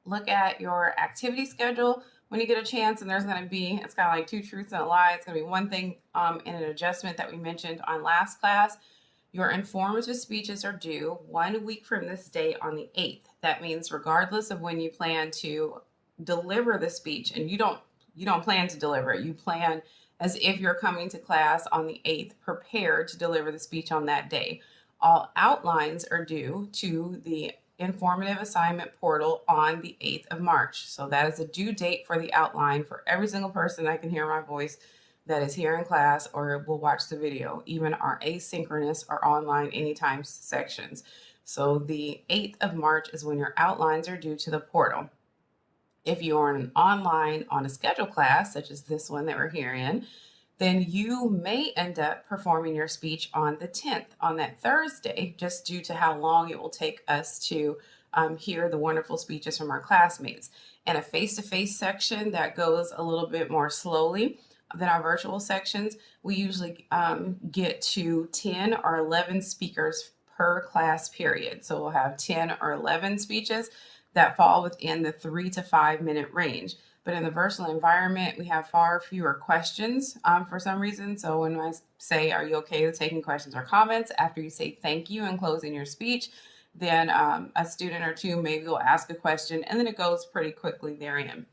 look at your activity schedule when you get a chance, and there's going to be, it's kind of like two truths and a lie. It's going to be one thing in an adjustment that we mentioned on last class. Your informative speeches are due 1 week from this date on the 8th. That means regardless of when you plan to deliver the speech, and you don't plan to deliver it, you plan as if you're coming to class on the 8th prepared to deliver the speech on that day. All outlines are due to the informative assignment portal on the 8th of March. So that is a due date for the outline for every single person that can hear my voice that is here in class or will watch the video, even our asynchronous or online anytime sections. So the 8th of March is when your outlines are due to the portal. If you are in an online on a scheduled class, such as this one that we're here in, then you may end up performing your speech on the 10th, on that Thursday, just due to how long it will take us to hear the wonderful speeches from our classmates. And a face-to-face section that goes a little bit more slowly than our virtual sections, we usually get to 10 or 11 speakers per class period. So we'll have 10 or 11 speeches that fall within the 3 to 5 minute range. But in the virtual environment, we have far fewer questions for some reason. So when I say, are you okay with taking questions or comments after you say thank you and closing your speech, then a student or two maybe will ask a question, and then it goes pretty quickly therein.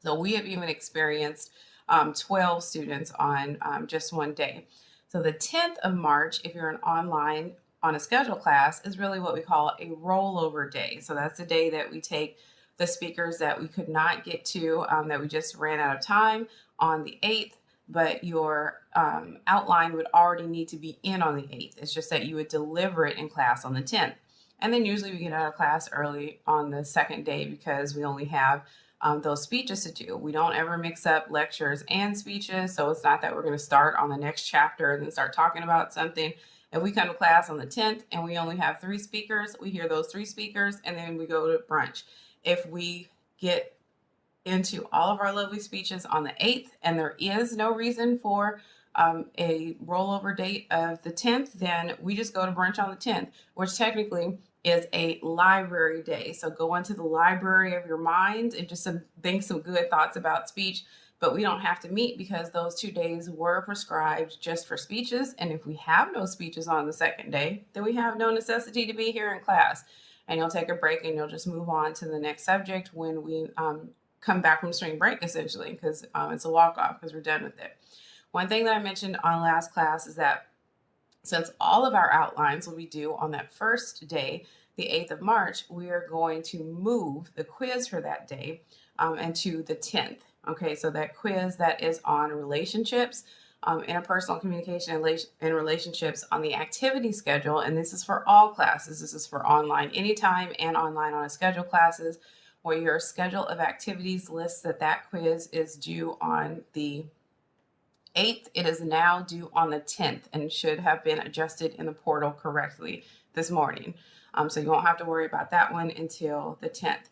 So we have even experienced 12 students on just one day. So the 10th of March, if you're an online on a scheduled class, is really what we call a rollover day. So that's the day that we take the speakers that we could not get to, that we just ran out of time on the 8th, but your outline would already need to be in on the 8th. It's just that you would deliver it in class on the 10th. And then usually we get out of class early on the second day because we only have those speeches to do. We don't ever mix up lectures and speeches. So it's not that we're going to start on the next chapter and then start talking about something. If we come to class on the 10th and we only have 3 speakers, we hear those 3 speakers and then we go to brunch. If we get into all of our lovely speeches on the 8th and there is no reason for a rollover date of the 10th, then we just go to brunch on the 10th, which technically is a library day. So go into the library of your mind and just think some good thoughts about speech. But we don't have to meet because those 2 days were prescribed just for speeches. And if we have no speeches on the second day, then we have no necessity to be here in class. And you'll take a break and you'll just move on to the next subject when we come back from spring break, essentially, because it's a walk-off because we're done with it. One thing that I mentioned on last class is that since all of our outlines will be due on that first day, the 8th of March, we are going to move the quiz for that day into the 10th. Okay, so that quiz that is on relationships, interpersonal communication and relationships on the activity schedule, and this is for all classes. This is for online anytime and online on a schedule classes, where your schedule of activities lists that quiz is due on the 8th. It is now due on the 10th and should have been adjusted in the portal correctly this morning. So you won't have to worry about that one until the 10th.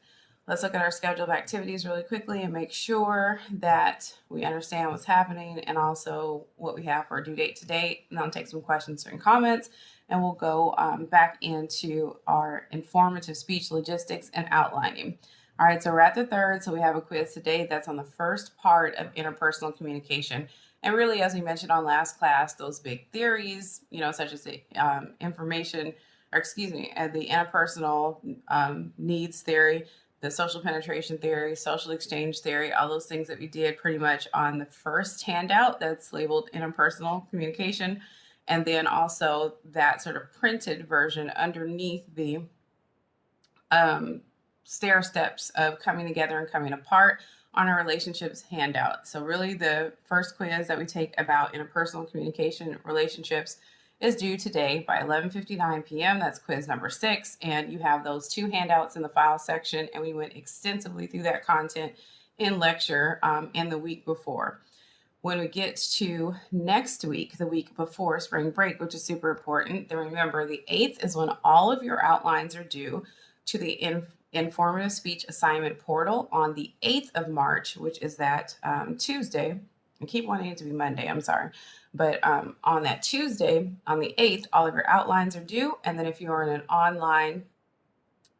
Let's look at our schedule of activities really quickly and make sure that we understand what's happening and also what we have for our due date to date. And I'll take some questions and comments, and we'll go back into our informative speech logistics and outlining. All right, so we're at the 3rd, so we have a quiz today that's on the first part of interpersonal communication. And really, as we mentioned on last class, those big theories, such as the the interpersonal needs theory, the social penetration theory, social exchange theory, all those things that we did pretty much on the first handout that's labeled interpersonal communication. And then also that sort of printed version underneath the stair steps of coming together and coming apart on our relationships handout. So really the first quiz that we take about interpersonal communication relationships is due today by 11:59 p.m. That's quiz number 6. And you have those 2 handouts in the file section. And we went extensively through that content in lecture in the week before. When we get to next week, the week before spring break, which is super important, then remember the 8th is when all of your outlines are due to the informative speech assignment portal on the 8th of March, which is that Tuesday. I keep wanting it to be Monday, I'm sorry. But on that Tuesday, on the 8th, all of your outlines are due. And then if you're in an online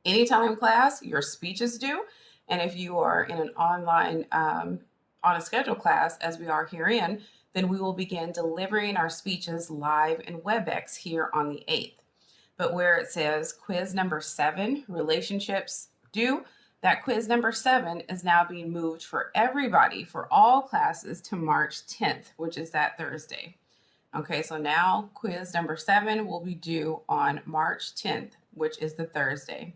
Anytime class, your speech is due. And if you are in an online, on a scheduled class, as we are herein, then we will begin delivering our speeches live in Webex here on the 8th. But where it says quiz number 7, relationships due, that quiz number 7 is now being moved for everybody, for all classes, to March 10th, which is that Thursday. Okay, so now quiz number 7 will be due on March 10th, which is the Thursday.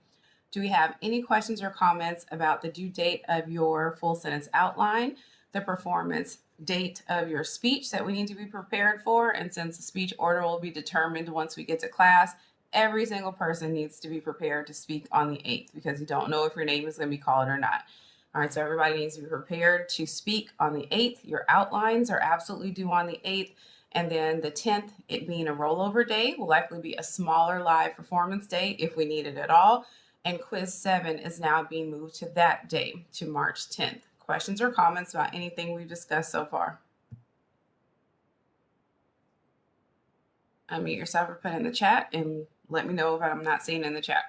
Do we have any questions or comments about the due date of your full sentence outline, the performance date of your speech that we need to be prepared for? And since the speech order will be determined once we get to class, every single person needs to be prepared to speak on the 8th because you don't know if your name is going to be called or not. All right, so everybody needs to be prepared to speak on the 8th. Your outlines are absolutely due on the 8th. And then the 10th, it being a rollover day, will likely be a smaller live performance day if we need it at all. And quiz 7 is now being moved to that day, to March 10th. Questions or comments about anything we've discussed so far? Unmute yourself or put in the chat and let me know if I'm not seeing in the chat.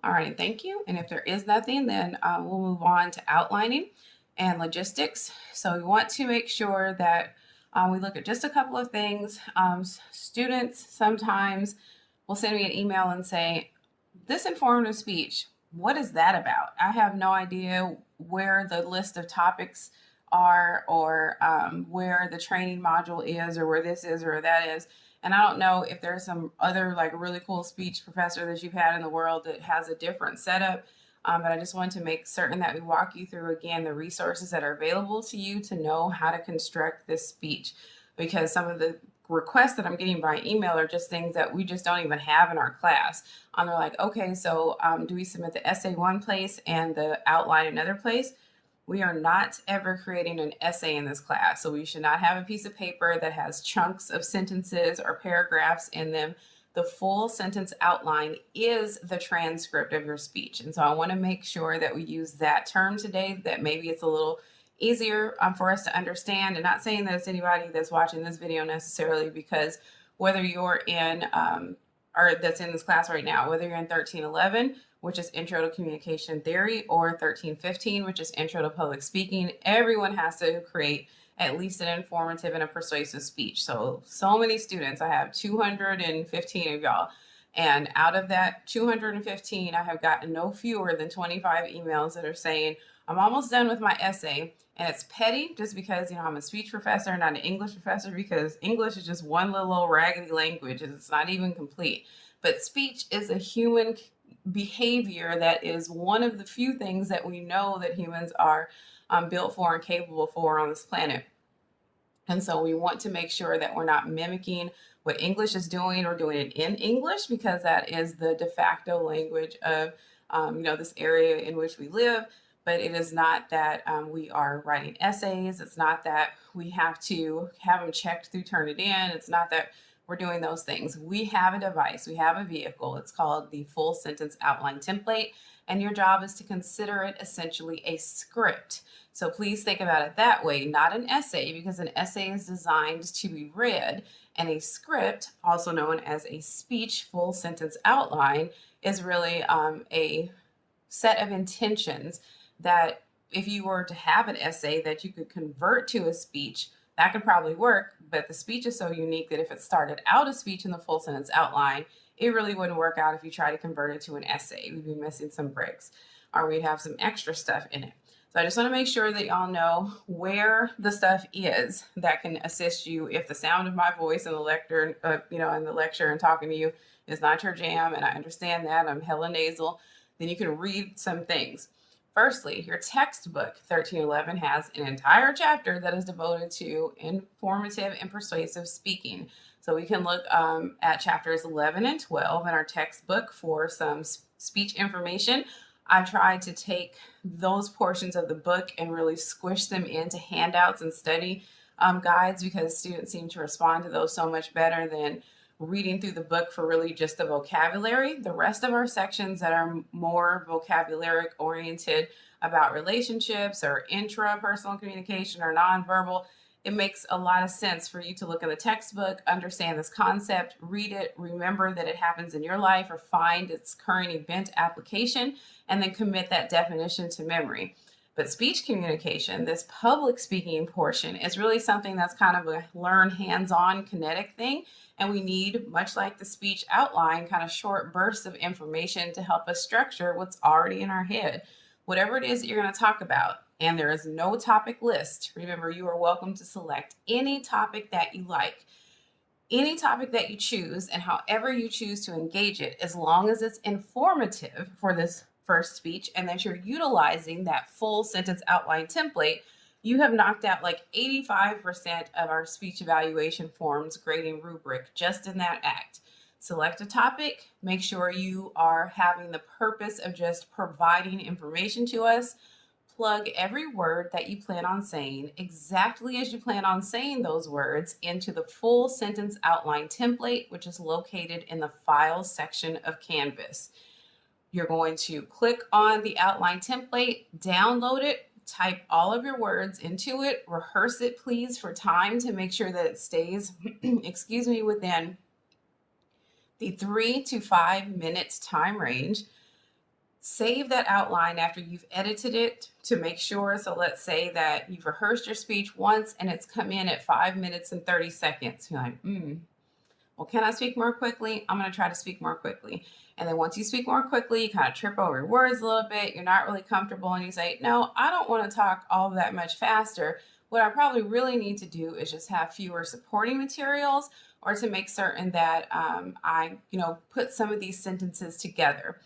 All right, thank you. And if there is nothing, then we'll move on to outlining and logistics. So we want to make sure that we look at just a couple of things. Students sometimes will send me an email and say, this informative speech, what is that about? I have no idea where the list of topics are, or where the training module is, or where this is or that is. And I don't know if there's some other like really cool speech professor that you've had in the world that has a different setup. But I just wanted to make certain that we walk you through again the resources that are available to you to know how to construct this speech, because some of the requests that I'm getting by email are just things that we just don't even have in our class. They're like, okay, so do we submit the essay one place and the outline another place? We are not ever creating an essay in this class, so we should not have a piece of paper that has chunks of sentences or paragraphs in them. The full sentence outline is the transcript of your speech. And so I want to make sure that we use that term today, that maybe it's a little easier for us to understand. And not saying that it's anybody that's watching this video necessarily, because whether you're in or that's in this class right now, whether you're in 1311, which is Intro to Communication Theory, or 1315, which is Intro to Public Speaking, everyone has to create at least an informative and a persuasive speech. So many students, I have 215 of y'all. And out of that 215, I have gotten no fewer than 25 emails that are saying, I'm almost done with my essay. And it's petty just because, I'm a speech professor, not an English professor, because English is just one little raggedy language and it's not even complete. But speech is a human behavior that is one of the few things that we know that humans are built for and capable for on this planet. And so we want to make sure that we're not mimicking what English is doing or doing it in English, because that is the de facto language of this area in which we live. But it is not that we are writing essays. It's not that we have to have them checked through Turnitin. It's not that we're doing those things. We have a device. We have a vehicle. It's called the Full Sentence Outline Template. And your job is to consider it essentially a script. So please think about it that way, not an essay, because an essay is designed to be read. And a script, also known as a speech full sentence outline, is really a set of intentions that if you were to have an essay that you could convert to a speech, that could probably work. But the speech is so unique that if it started out a speech in the full sentence outline, it really wouldn't work out if you try to convert it to an essay. We'd be missing some bricks, or we'd have some extra stuff in it. So I just want to make sure that y'all know where the stuff is that can assist you if the sound of my voice in the lecture, in the lecture and talking to you is not your jam, and I understand that, I'm hella nasal, then you can read some things. Firstly, your textbook, 1311, has an entire chapter that is devoted to informative and persuasive speaking. So we can look at chapters 11 and 12 in our textbook for some speech information. I tried to take those portions of the book and really squish them into handouts and study guides, because students seem to respond to those so much better than reading through the book for really just the vocabulary. The rest of our sections that are more vocabulary oriented about relationships or intrapersonal communication or nonverbal, it makes a lot of sense for you to look in the textbook, understand this concept, read it, remember that it happens in your life, or find its current event application, and then commit that definition to memory. But speech communication, this public speaking portion, is really something that's kind of a learn hands-on kinetic thing. And we need, much like the speech outline, kind of short bursts of information to help us structure what's already in our head. Whatever it is that you're going to talk about, and there is no topic list. Remember, you are welcome to select any topic that you like, any topic that you choose, and however you choose to engage it, as long as it's informative for this first speech and that you're utilizing that full sentence outline template, you have knocked out like 85% of our speech evaluation forms grading rubric just in that act. Select a topic, make sure you are having the purpose of just providing information to us. Plug every word that you plan on saying exactly as you plan on saying those words into the full sentence outline template, which is located in the Files section of Canvas. You're going to click on the outline template, download it, type all of your words into it, rehearse it, please, for time to make sure that it stays, within the 3 to 5 minutes time range. Save that outline after you've edited it to make sure. So let's say that you've rehearsed your speech once and it's come in at 5 minutes and 30 seconds. You're like, well, can I speak more quickly? I'm going to try to speak more quickly. And then once you speak more quickly, you kind of trip over your words a little bit. You're not really comfortable and you say, no, I don't want to talk all that much faster. What I probably really need to do is just have fewer supporting materials, or to make certain that I put some of these sentences together.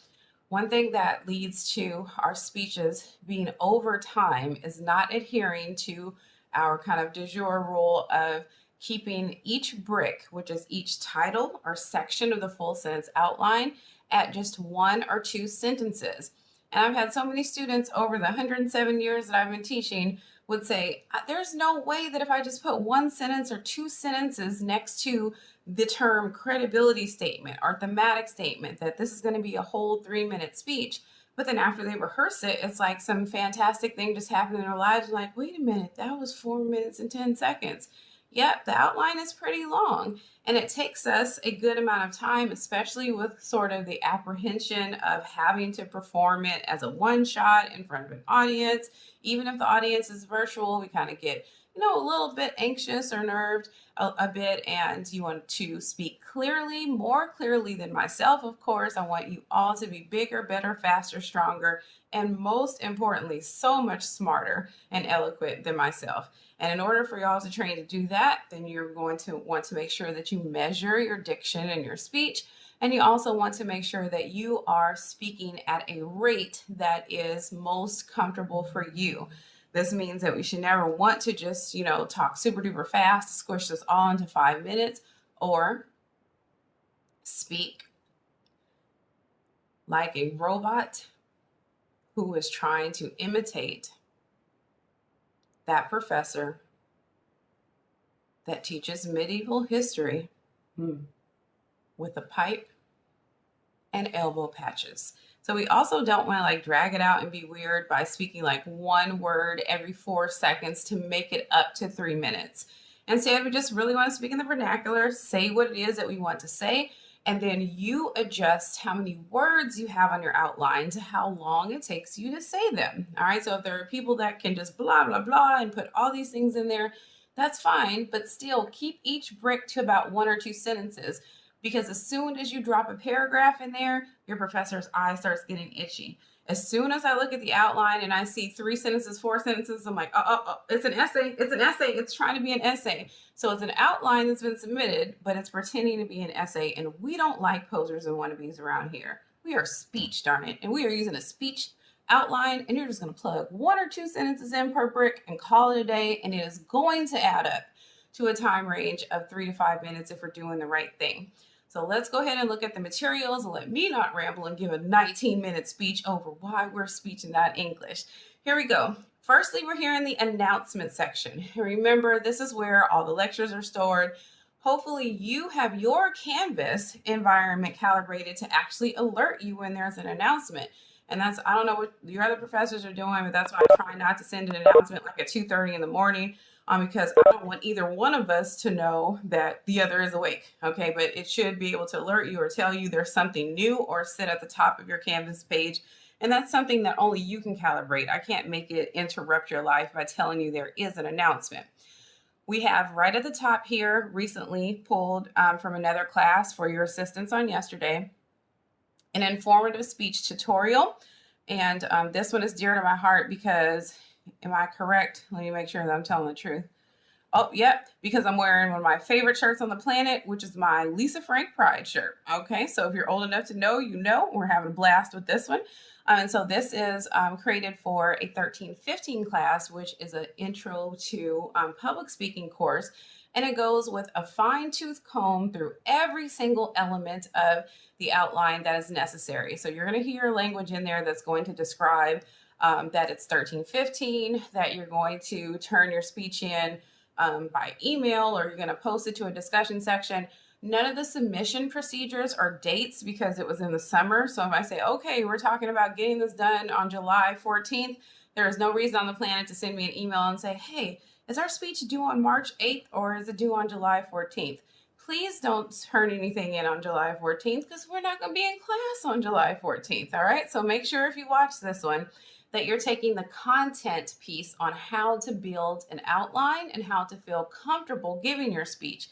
One thing that leads to our speeches being over time is not adhering to our kind of de jour rule of keeping each brick, which is each title or section of the full sentence outline, at just 1 or 2 sentences. And I've had so many students over the 107 years that I've been teaching would say, there's no way that if I just put 1 sentence or 2 sentences next to the term credibility statement or thematic statement, that this is going to be a whole 3-minute speech. But then after they rehearse it, it's like some fantastic thing just happened in their lives. Like, wait a minute, that was 4 minutes and 10 seconds. Yep, the outline is pretty long, and it takes us a good amount of time, especially with sort of the apprehension of having to perform it as a one-shot in front of an audience. Even if the audience is virtual, we kind of get, a little bit anxious or nerved a bit, and you want to speak clearly, more clearly than myself, of course. I want you all to be bigger, better, faster, stronger, and most importantly, so much smarter and eloquent than myself. And in order for y'all to train to do that, then you're going to want to make sure that you measure your diction and your speech. And you also want to make sure that you are speaking at a rate that is most comfortable for you. This means that we should never want to just, talk super duper fast, squish this all into 5 minutes, or speak like a robot who is trying to imitate that professor that teaches medieval history with a pipe and elbow patches. So we also don't want to drag it out and be weird by speaking 1 word every 4 seconds to make it up to 3 minutes. Instead, we just really want to speak in the vernacular, say what it is that we want to say, and then you adjust how many words you have on your outline to how long it takes you to say them. All right, so if there are people that can just blah, blah, blah and put all these things in there, that's fine, but still keep each brick to about 1 or 2 sentences, because as soon as you drop a paragraph in there, your professor's eye starts getting itchy. As soon as I look at the outline and I see 3 sentences, 4 sentences, I'm like, it's an essay. It's an essay. It's trying to be an essay. So it's an outline that's been submitted, but it's pretending to be an essay. And we don't like posers and wannabes around here. We are speech, darn it. And we are using a speech outline, and you're just going to plug 1 or 2 sentences in per brick and call it a day. And it is going to add up to a time range of 3 to 5 minutes if we're doing the right thing. So let's go ahead and look at the materials and let me not ramble and give a 19-minute speech over why we're speech and not English. Here we go. Firstly, we're here in the announcement section. Remember, this is where all the lectures are stored. Hopefully you have your Canvas environment calibrated to actually alert you when there's an announcement. And that's, I don't know what your other professors are doing, but that's why I try not to send an announcement at 2:30 in the morning because I don't want either one of us to know that the other is awake. Okay, but it should be able to alert you or tell you there's something new or sit at the top of your Canvas page. And that's something that only you can calibrate. I can't make it interrupt your life by telling you there is an announcement. We have right at the top here, recently pulled from another class for your assistance on yesterday, an informative speech tutorial. And this one is dear to my heart because, am I correct? Let me make sure that I'm telling the truth. Oh, yep, because I'm wearing one of my favorite shirts on the planet, which is my Lisa Frank Pride shirt. Okay, so if you're old enough to know, you know, we're having a blast with this one. And so this is created for a 13-15 class, which is an intro to public speaking course. And it goes with a fine-tooth comb through every single element of the outline that is necessary. So you're going to hear language in there that's going to describe that it's 13-15, that you're going to turn your speech in by email, or you're going to post it to a discussion section. None of the submission procedures or dates because it was in the summer. So if I say, okay, we're talking about getting this done on July 14th, there is no reason on the planet to send me an email and say, hey, is our speech due on March 8th or is it due on July 14th? Please don't turn anything in on July 14th because we're not going to be in class on July 14th. All right. So make sure if you watch this one that you're taking the content piece on how to build an outline and how to feel comfortable giving your speech,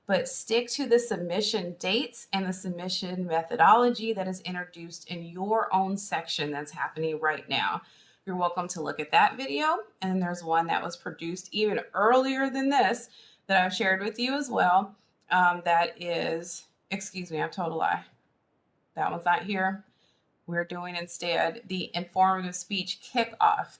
but stick to the submission dates and the submission methodology that is introduced in your own section that's happening right now. You're welcome to look at that video. And there's one that was produced even earlier than this that I've shared with you as well. That is, excuse me, I've told a lie. That one's not here. We're doing instead the informative speech kickoff.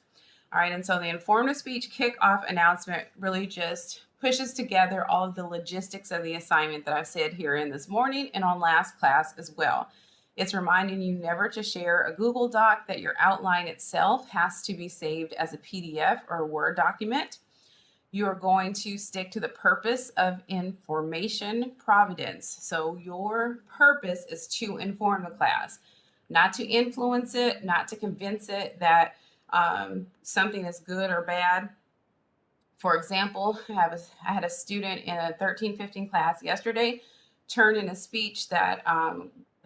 All right, and so the informative speech kickoff announcement really just pushes together all of the logistics of the assignment that I've said here in this morning and on last class as well. It's reminding you never to share a Google Doc, that your outline itself has to be saved as a PDF or a Word document. You're going to stick to the purpose of information providence. So your purpose is to inform the class, not to influence it, not to convince it that something is good or bad. For example, I had a student in a 13-15 class yesterday turn in a speech that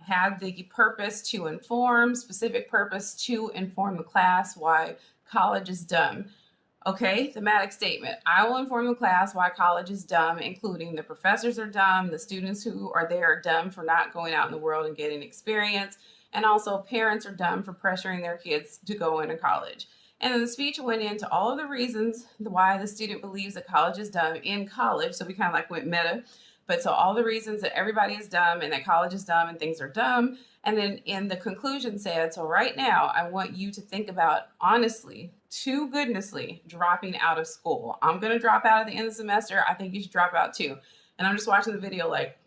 had the purpose to inform, specific purpose to inform the class why college is dumb. Okay, thematic statement. I will inform the class why college is dumb, including the professors are dumb, the students who are there are dumb for not going out in the world and getting experience, and also parents are dumb for pressuring their kids to go into college. And then the speech went into all of the reasons why the student believes that college is dumb in college. So we kind of like went meta. But so all the reasons that everybody is dumb and that college is dumb and things are dumb. And then in the conclusion said, so right now I want you to think about honestly, to goodnessly, dropping out of school. I'm going to drop out at the end of the semester. I think you should drop out too. And I'm just watching the video like,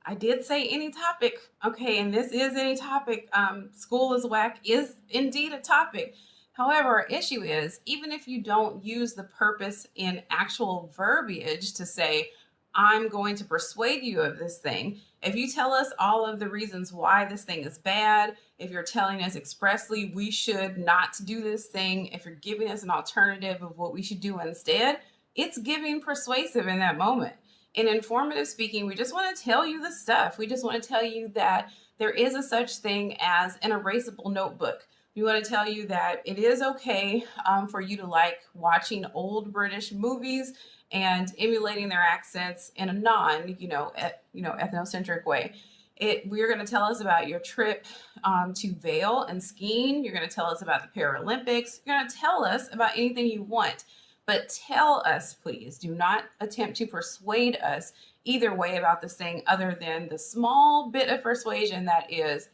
I did say any topic. Okay, and this is any topic. School is whack is indeed a topic. However, our issue is, even if you don't use the purpose in actual verbiage to say, I'm going to persuade you of this thing, if you tell us all of the reasons why this thing is bad, if you're telling us expressly we should not do this thing, if you're giving us an alternative of what we should do instead, it's giving persuasive in that moment. In informative speaking, we just want to tell you the stuff. We just want to tell you that there is a such thing as an erasable notebook. We want to tell you that it is okay for you to like watching old British movies and emulating their accents in a ethnocentric way. We're going to tell us about your trip to Vail and skiing. You're going to tell us about the Paralympics. You're going to tell us about anything you want. But tell us, please. Do not attempt to persuade us either way about this thing other than the small bit of persuasion that is,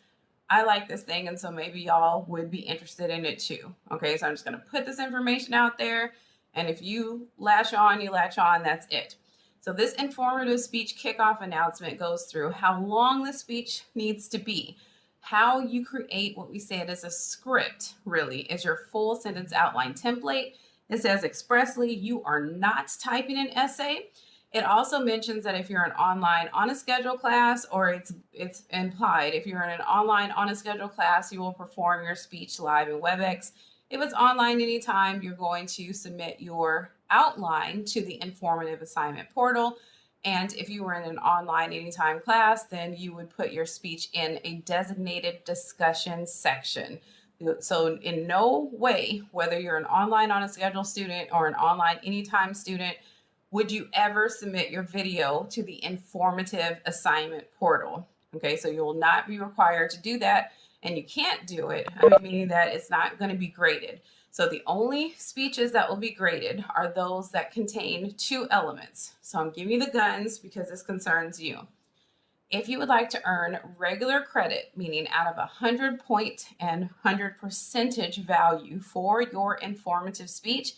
I like this thing, and so maybe y'all would be interested in it too. Okay, so I'm just going to put this information out there, and if you latch on, you latch on, that's it. So this informative speech kickoff announcement goes through how long the speech needs to be, how you create what we said is a script, really, is your full sentence outline template. It says expressly you are not typing an essay. It also mentions that if you're an online on a schedule class, or it's implied, if you're in an online on a schedule class, you will perform your speech live in Webex. If it's online anytime, you're going to submit your outline to the informative assignment portal. And if you were in an online anytime class, then you would put your speech in a designated discussion section. So in no way, whether you're an online on a schedule student or an online anytime student, would you ever submit your video to the informative assignment portal. Okay, so you will not be required to do that, and you can't do it, meaning that it's not going to be graded. So the only speeches that will be graded are those that contain two elements. So I'm giving you the guns because this concerns you. If you would like to earn regular credit, meaning out of 100-point and 100 percentage value for your informative speech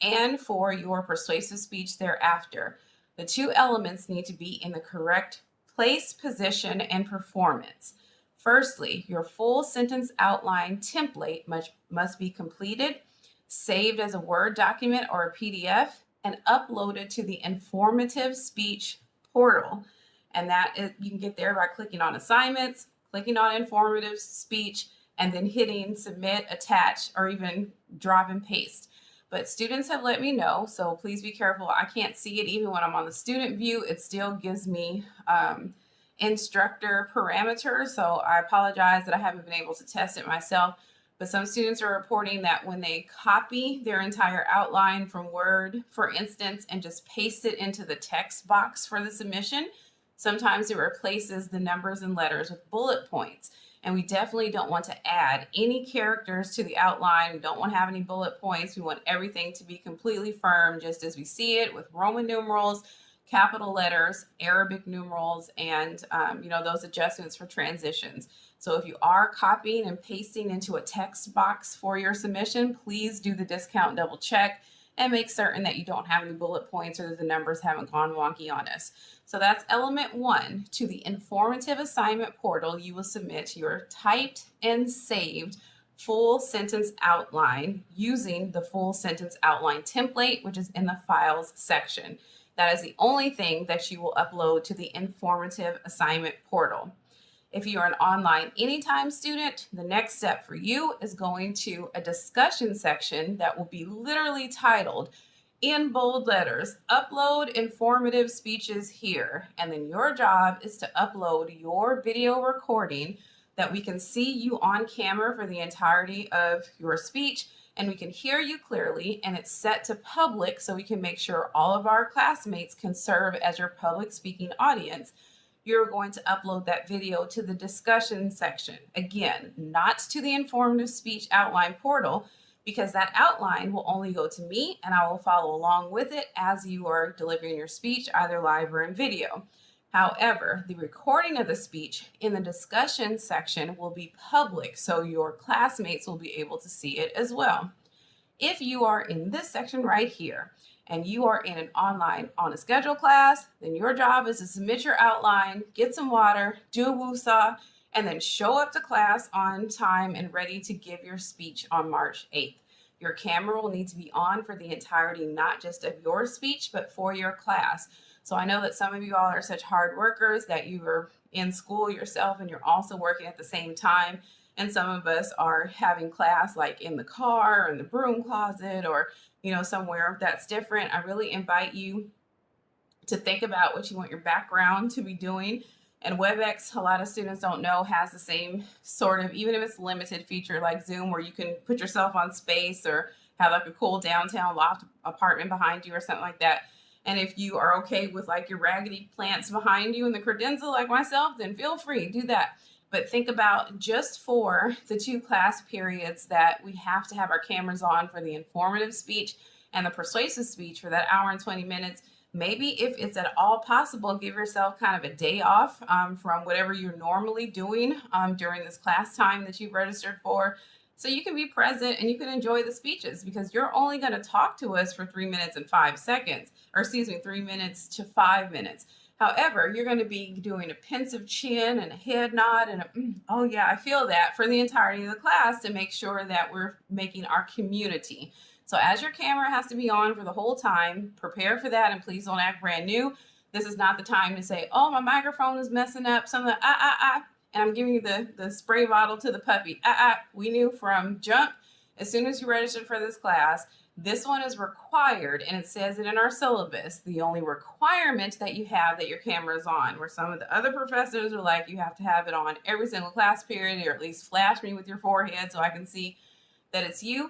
and for your persuasive speech thereafter, the two elements need to be in the correct place, position, and performance. Firstly, your full sentence outline template must be completed, saved as a Word document or a PDF, and uploaded to the informative speech portal. And that is, you can get there by clicking on assignments, clicking on informative speech, and then hitting submit, attach, or even drop and paste. But students have let me know, so please be careful. I can't see it even when I'm on the student view. It still gives me instructor parameters, so I apologize that I haven't been able to test it myself. But some students are reporting that when they copy their entire outline from Word, for instance, and just paste it into the text box for the submission, sometimes it replaces the numbers and letters with bullet points. And we definitely don't want to add any characters to the outline. We don't want to have any bullet points. We want everything to be completely firm, just as we see it, with Roman numerals, capital letters, Arabic numerals, and those adjustments for transitions. So if you are copying and pasting into a text box for your submission, please do the discount double check and make certain that you don't have any bullet points or that the numbers haven't gone wonky on us. So that's element one. To the informative assignment portal, you will submit your typed and saved full sentence outline using the full sentence outline template, which is in the files section. That is the only thing that you will upload to the informative assignment portal. If you are an online anytime student, the next step for you is going to a discussion section that will be literally titled in bold letters, upload informative speeches here. And then your job is to upload your video recording that we can see you on camera for the entirety of your speech, and we can hear you clearly, and it's set to public so we can make sure all of our classmates can serve as your public speaking audience. You're going to upload that video to the discussion section. Again, not to the informative speech outline portal, because that outline will only go to me and I will follow along with it as you are delivering your speech, either live or in video. However, the recording of the speech in the discussion section will be public, so your classmates will be able to see it as well. If you are in this section right here, and you are in an online on a schedule class, then your job is to submit your outline, get some water, do a woosah, and then show up to class on time and ready to give your speech on March 8th. Your camera will need to be on for the entirety, not just of your speech, but for your class. So I know that some of you all are such hard workers that you are in school yourself and you're also working at the same time. And some of us are having class like in the car or in the broom closet or somewhere that's different. I really invite you to think about what you want your background to be doing. And Webex, a lot of students don't know, has the same sort of, even if it's limited feature like Zoom, where you can put yourself on space or have like a cool downtown loft apartment behind you or something like that. And if you are okay with like your raggedy plants behind you in the credenza like myself, then feel free, do that. But think about just for the 2 class periods that we have to have our cameras on for the informative speech and the persuasive speech for that hour and 20 minutes. Maybe if it's at all possible, give yourself kind of a day off from whatever you're normally doing during this class time that you've registered for, so you can be present and you can enjoy the speeches, because you're only going to talk to us for 3 minutes and 5 seconds, or 3 minutes to 5 minutes. However, you're going to be doing a pensive chin and a head nod and oh yeah, I feel that, for the entirety of the class, to make sure that we're making our community. So as your camera has to be on for the whole time, prepare for that, and please don't act brand new. This is not the time to say, oh, my microphone is messing up, something, and I'm giving you the spray bottle to the puppy. We knew from jump As soon as you registered for this class, this one is required, and it says it in our syllabus. The only requirement that you have that your camera is on, where some of the other professors are like, you have to have it on every single class period, or at least flash me with your forehead so I can see that it's you.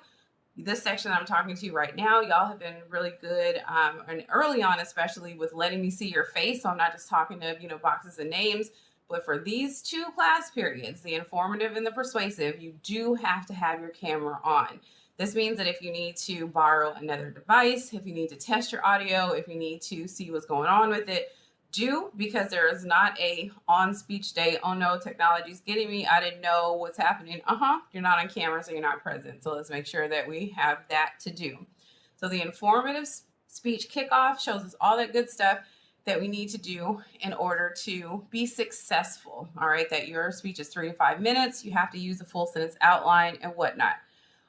This section I'm talking to you right now, y'all have been really good, and early on especially, with letting me see your face. So I'm not just talking to, boxes and names. But for these two class periods, the informative and the persuasive, you do have to have your camera on. This means that if you need to borrow another device, if you need to test your audio, if you need to see what's going on with it, do, because there is not a on speech day. Oh no, technology's getting me. I didn't know what's happening. You're not on camera, so you're not present. So let's make sure that we have that to do. So the informative speech kickoff shows us all that good stuff that we need to do in order to be successful. All right, that your speech is 3 to 5 minutes. You have to use a full sentence outline and whatnot.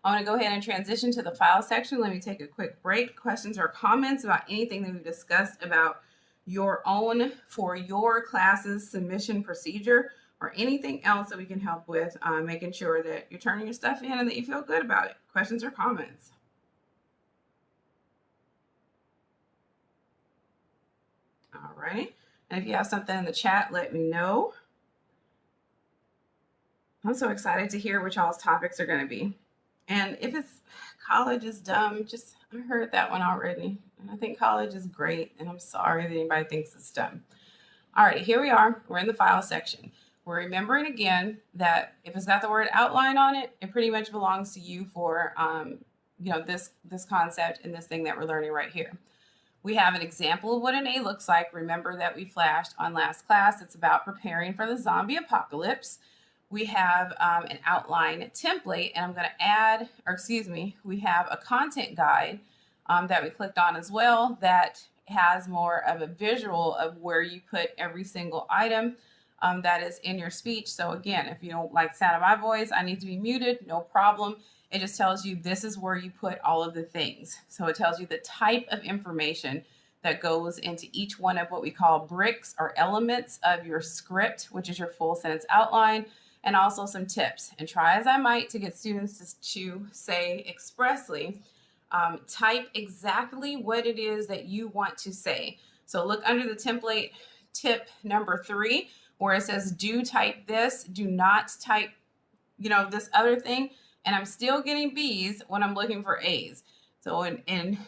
I'm going to go ahead and transition to the file section. Let me take a quick break. Questions or comments about anything that we've discussed about your own, for your class's submission procedure, or anything else that we can help with, making sure that you're turning your stuff in and that you feel good about it. Questions or comments? All right. And if you have something in the chat, let me know. I'm so excited to hear what y'all's topics are going to be. And if it's college is dumb, I heard that one already. And I think college is great. And I'm sorry that anybody thinks it's dumb. All right, here we are. We're in the file section. We're remembering again that if it's got the word outline on it, it pretty much belongs to you for, this concept and this thing that we're learning right here. We have an example of what an A looks like. Remember that we flashed on last class. It's about preparing for the zombie apocalypse. We have an outline template, and I'm going to add, we have a content guide that we clicked on as well that has more of a visual of where you put every single item that is in your speech. So again, if you don't like the sound of my voice, I need to be muted, no problem. It just tells you this is where you put all of the things. So it tells you the type of information that goes into each one of what we call bricks or elements of your script, which is your full sentence outline, and also some tips. And try as I might to get students to say expressly, type exactly what it is that you want to say. So look under the template, tip number 3, where it says do type this, do not type, this other thing. And I'm still getting B's when I'm looking for A's. So in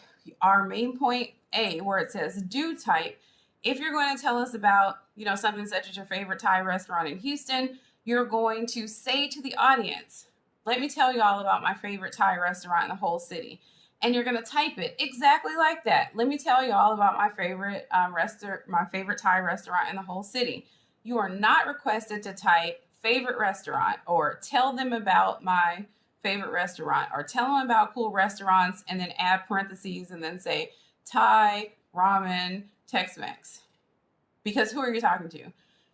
our main point A, where it says do type, if you're going to tell us about, something such as your favorite Thai restaurant in Houston, you're going to say to the audience, let me tell you all about my favorite Thai restaurant in the whole city. And you're going to type it exactly like that. Let me tell you all about my favorite my favorite Thai restaurant in the whole city. You are not requested to type favorite restaurant or tell them about my favorite restaurant or tell them about cool restaurants and then add parentheses and then say Thai, ramen, Tex-Mex. Because who are you talking to?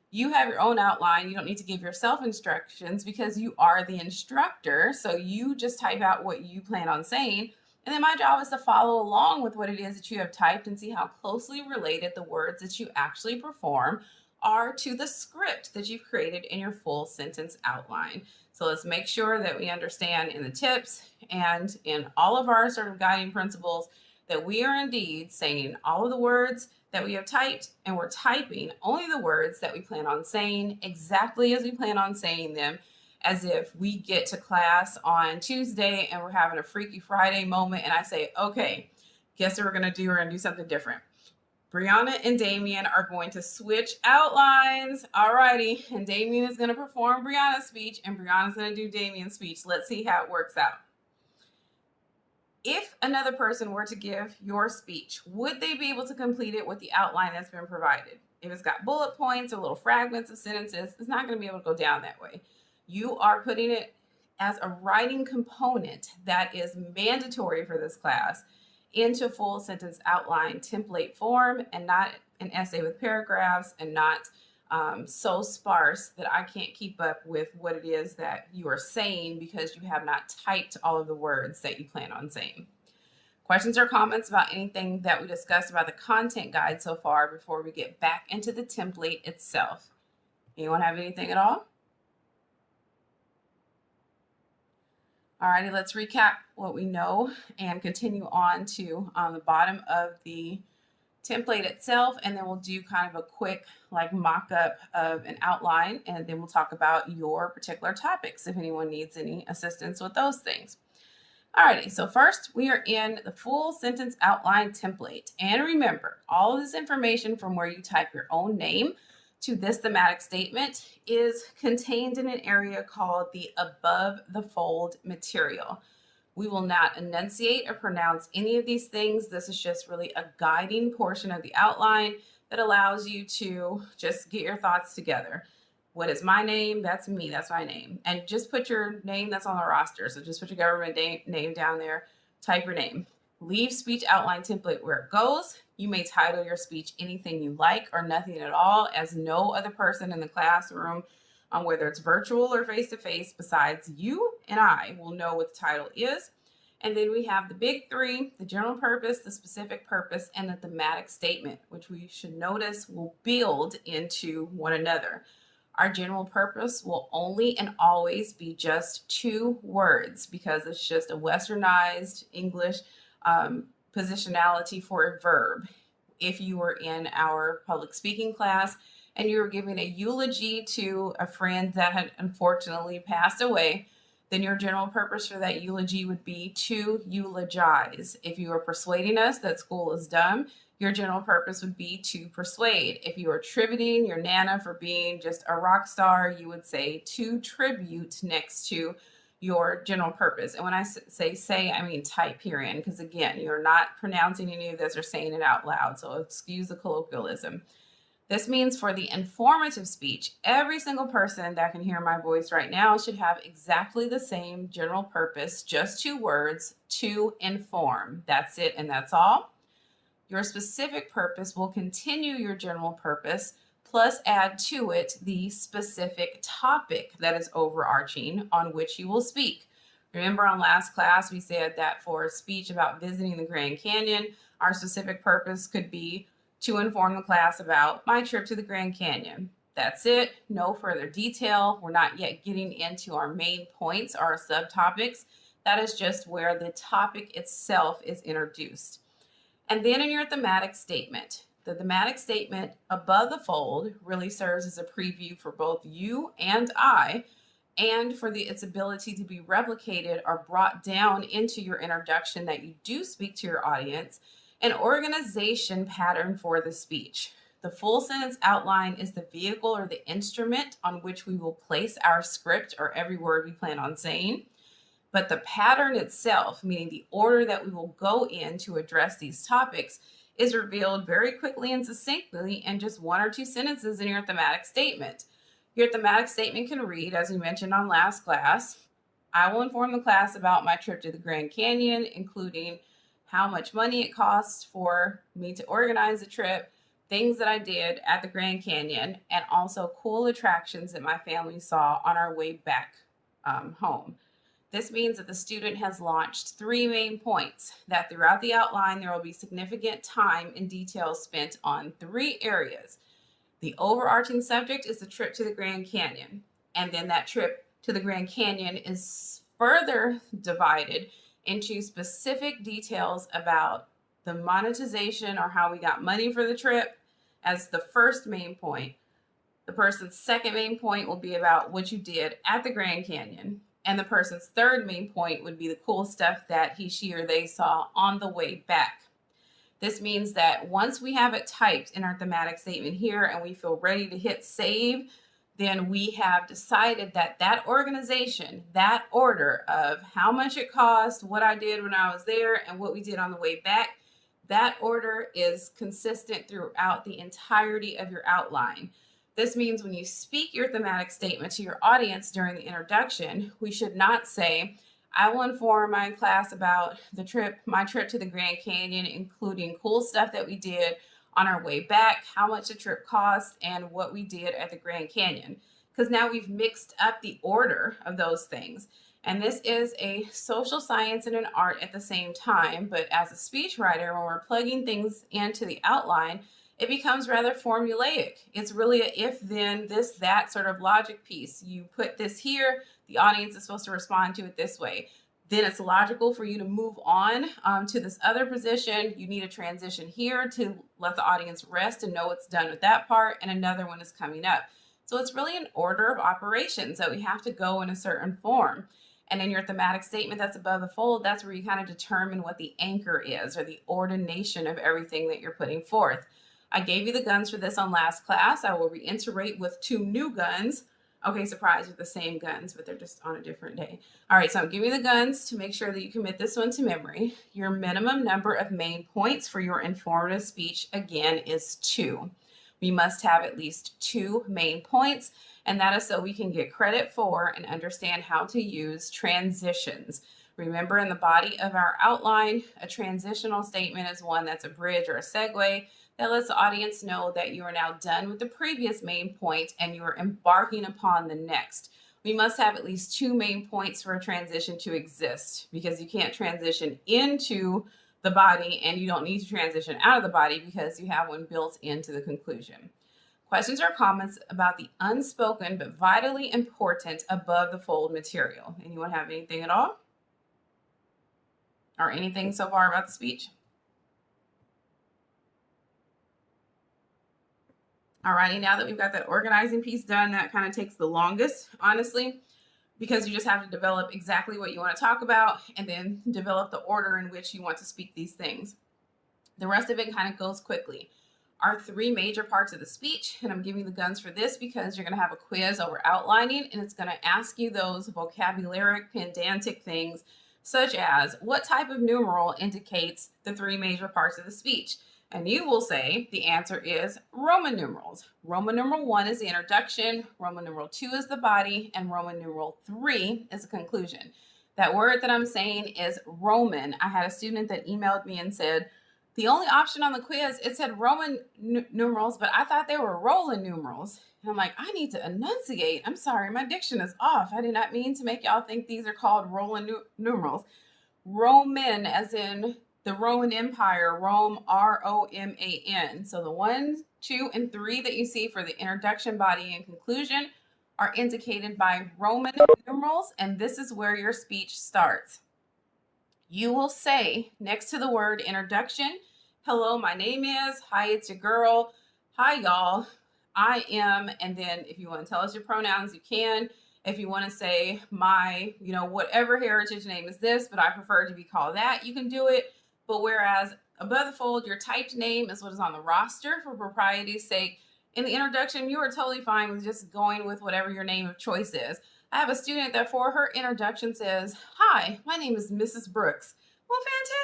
You have your own outline. You don't need to give yourself instructions because you are the instructor. So you just type out what you plan on saying. And then my job is to follow along with what it is that you have typed and see how closely related the words that you actually perform are to the script that you've created in your full sentence outline. So let's make sure that we understand in the tips and in all of our sort of guiding principles that we are indeed saying all of the words that we have typed, and we're typing only the words that we plan on saying exactly as we plan on saying them, as if we get to class on Tuesday and we're having a Freaky Friday moment and I say, okay, guess what we're going to do? We're going to do something different. Brianna and Damien are going to switch outlines. All righty. And Damien is going to perform Brianna's speech and Brianna's going to do Damien's speech. Let's see how it works out. If another person were to give your speech, would they be able to complete it with the outline that's been provided? If it's got bullet points or little fragments of sentences, it's not going to be able to go down that way. You are putting it as a writing component that is mandatory for this class into full sentence outline template form, and not an essay with paragraphs, and not so sparse that I can't keep up with what it is that you are saying because you have not typed all of the words that you plan on saying. Questions or comments about anything that we discussed about the content guide so far before we get back into the template itself? Anyone have anything at all? Alrighty, let's recap what we know and continue on to the bottom of the template itself, and then we'll do kind of a quick mock-up of an outline, and then we'll talk about your particular topics if anyone needs any assistance with those things. Alrighty, so first we are in the full sentence outline template. And remember, all of this information from where you type your own name to this thematic statement is contained in an area called the above the fold material. We will not enunciate or pronounce any of these things. This is just really a guiding portion of the outline that allows you to just get your thoughts together. What is my name? That's me. That's my name. And just put your name that's on the roster. So just put your government name down there. Type your name. Leave speech outline template where it goes. You may title your speech anything you like or nothing at all, as no other person in the classroom, whether it's virtual or face-to-face, besides you and I, will know what the title is. And then we have the big three: the general purpose, the specific purpose, and the thematic statement, which we should notice will build into one another. Our general purpose will only and always be just 2 words because it's just a westernized English positionality for a verb. If you were in our public speaking class and you were giving a eulogy to a friend that had unfortunately passed away, then your general purpose for that eulogy would be to eulogize. If you are persuading us that school is dumb, your general purpose would be to persuade. If you are tributing your Nana for being just a rock star, you would say to tribute next to your general purpose. And when I say, I mean type here in, because again, you're not pronouncing any of this or saying it out loud. So excuse the colloquialism. This means for the informative speech, every single person that can hear my voice right now should have exactly the same general purpose, just 2 words: to inform. That's it, and that's all. Your specific purpose will continue your general purpose, plus add to it the specific topic that is overarching on which you will speak. Remember on last class, we said that for a speech about visiting the Grand Canyon, our specific purpose could be to inform the class about my trip to the Grand Canyon. That's it. No further detail. We're not yet getting into our main points, our subtopics. That is just where the topic itself is introduced. And then in your thematic statement, the thematic statement above the fold really serves as a preview for both you and I, and for its ability to be replicated or brought down into your introduction that you do speak to your audience, an organization pattern for the speech. The full sentence outline is the vehicle or the instrument on which we will place our script or every word we plan on saying. But the pattern itself, meaning the order that we will go in to address these topics, is revealed very quickly and succinctly in just 1 or 2 sentences in your thematic statement. Your thematic statement can read, as we mentioned on last class, I will inform the class about my trip to the Grand Canyon, including how much money it costs for me to organize the trip, things that I did at the Grand Canyon, and also cool attractions that my family saw on our way back home. This means that the student has launched 3 main points, that throughout the outline there will be significant time and detail spent on 3 areas. The overarching subject is the trip to the Grand Canyon, and then that trip to the Grand Canyon is further divided into specific details about the monetization or how we got money for the trip as the first main point. The person's second main point will be about what you did at the Grand Canyon. And the person's third main point would be the cool stuff that he, she, or they saw on the way back. This means that once we have it typed in our thematic statement here and we feel ready to hit save, then we have decided that that organization, that order of how much it cost, what I did when I was there, and what we did on the way back, that order is consistent throughout the entirety of your outline. This means when you speak your thematic statement to your audience during the introduction, we should not say, I will inform my class about my trip to the Grand Canyon, including cool stuff that we did on our way back, how much the trip cost, and what we did at the Grand Canyon. Because now we've mixed up the order of those things. And this is a social science and an art at the same time. But as a speechwriter, when we're plugging things into the outline, it becomes rather formulaic. It's really a if, then, this, that sort of logic piece. You put this here, the audience is supposed to respond to it this way. then it's logical for you to move on to this other position. You need a transition here to let the audience rest and know it's done with that part, and another one is coming up. So it's really an order of operations that we have to go in a certain form. And in your thematic statement that's above the fold, that's where you kind of determine what the anchor is, or the ordination of everything that you're putting forth. I gave you the guns for this on last class. I will reiterate with 2 new guns. Okay, surprise, with the same guns, but they're just on a different day. All right, so I'm giving you the guns to make sure that you commit this one to memory. Your minimum number of main points for your informative speech, again, is 2. We must have at least 2 main points, and that is so we can get credit for and understand how to use transitions. Remember, in the body of our outline, a transitional statement is one that's a bridge or a segue that lets the audience know that you are now done with the previous main point and you are embarking upon the next. We must have at least 2 main points for a transition to exist, because you can't transition into the body and you don't need to transition out of the body because you have one built into the conclusion. Questions or comments about the unspoken but vitally important above the fold material? Anyone have anything at all? Or anything so far about the speech? Alrighty, now that we've got that organizing piece done, that kind of takes the longest, honestly, because you just have to develop exactly what you want to talk about and then develop the order in which you want to speak these things. The rest of it kind of goes quickly. Our 3 major parts of the speech, and I'm giving the guns for this because you're going to have a quiz over outlining, and it's going to ask you those vocabularic, pedantic things, such as what type of numeral indicates the 3 major parts of the speech. And you will say the answer is Roman numerals. Roman numeral 1 is the introduction, Roman numeral 2 is the body, and Roman numeral 3 is the conclusion. That word that I'm saying is Roman. I had a student that emailed me and said, the only option on the quiz, it said Roman numerals, but I thought they were Roman numerals. And I'm like, I need to enunciate. I'm sorry, my diction is off. I did not mean to make y'all think these are called Roman numerals. Roman, as in the Roman Empire, Rome, Roman. So the 1, 2, and 3 that you see for the introduction, body, and conclusion are indicated by Roman numerals, and this is where your speech starts. You will say, next to the word introduction, hello, my name is, hi, it's your girl, hi, y'all, I am, and then if you want to tell us your pronouns, you can. If you want to say my, whatever heritage name is this, but I prefer to be called that, you can do it. But whereas above the fold, your typed name is what is on the roster for propriety's sake. In the introduction, you are totally fine with just going with whatever your name of choice is. I have a student that for her introduction says, hi, my name is Mrs. Brooks. Well,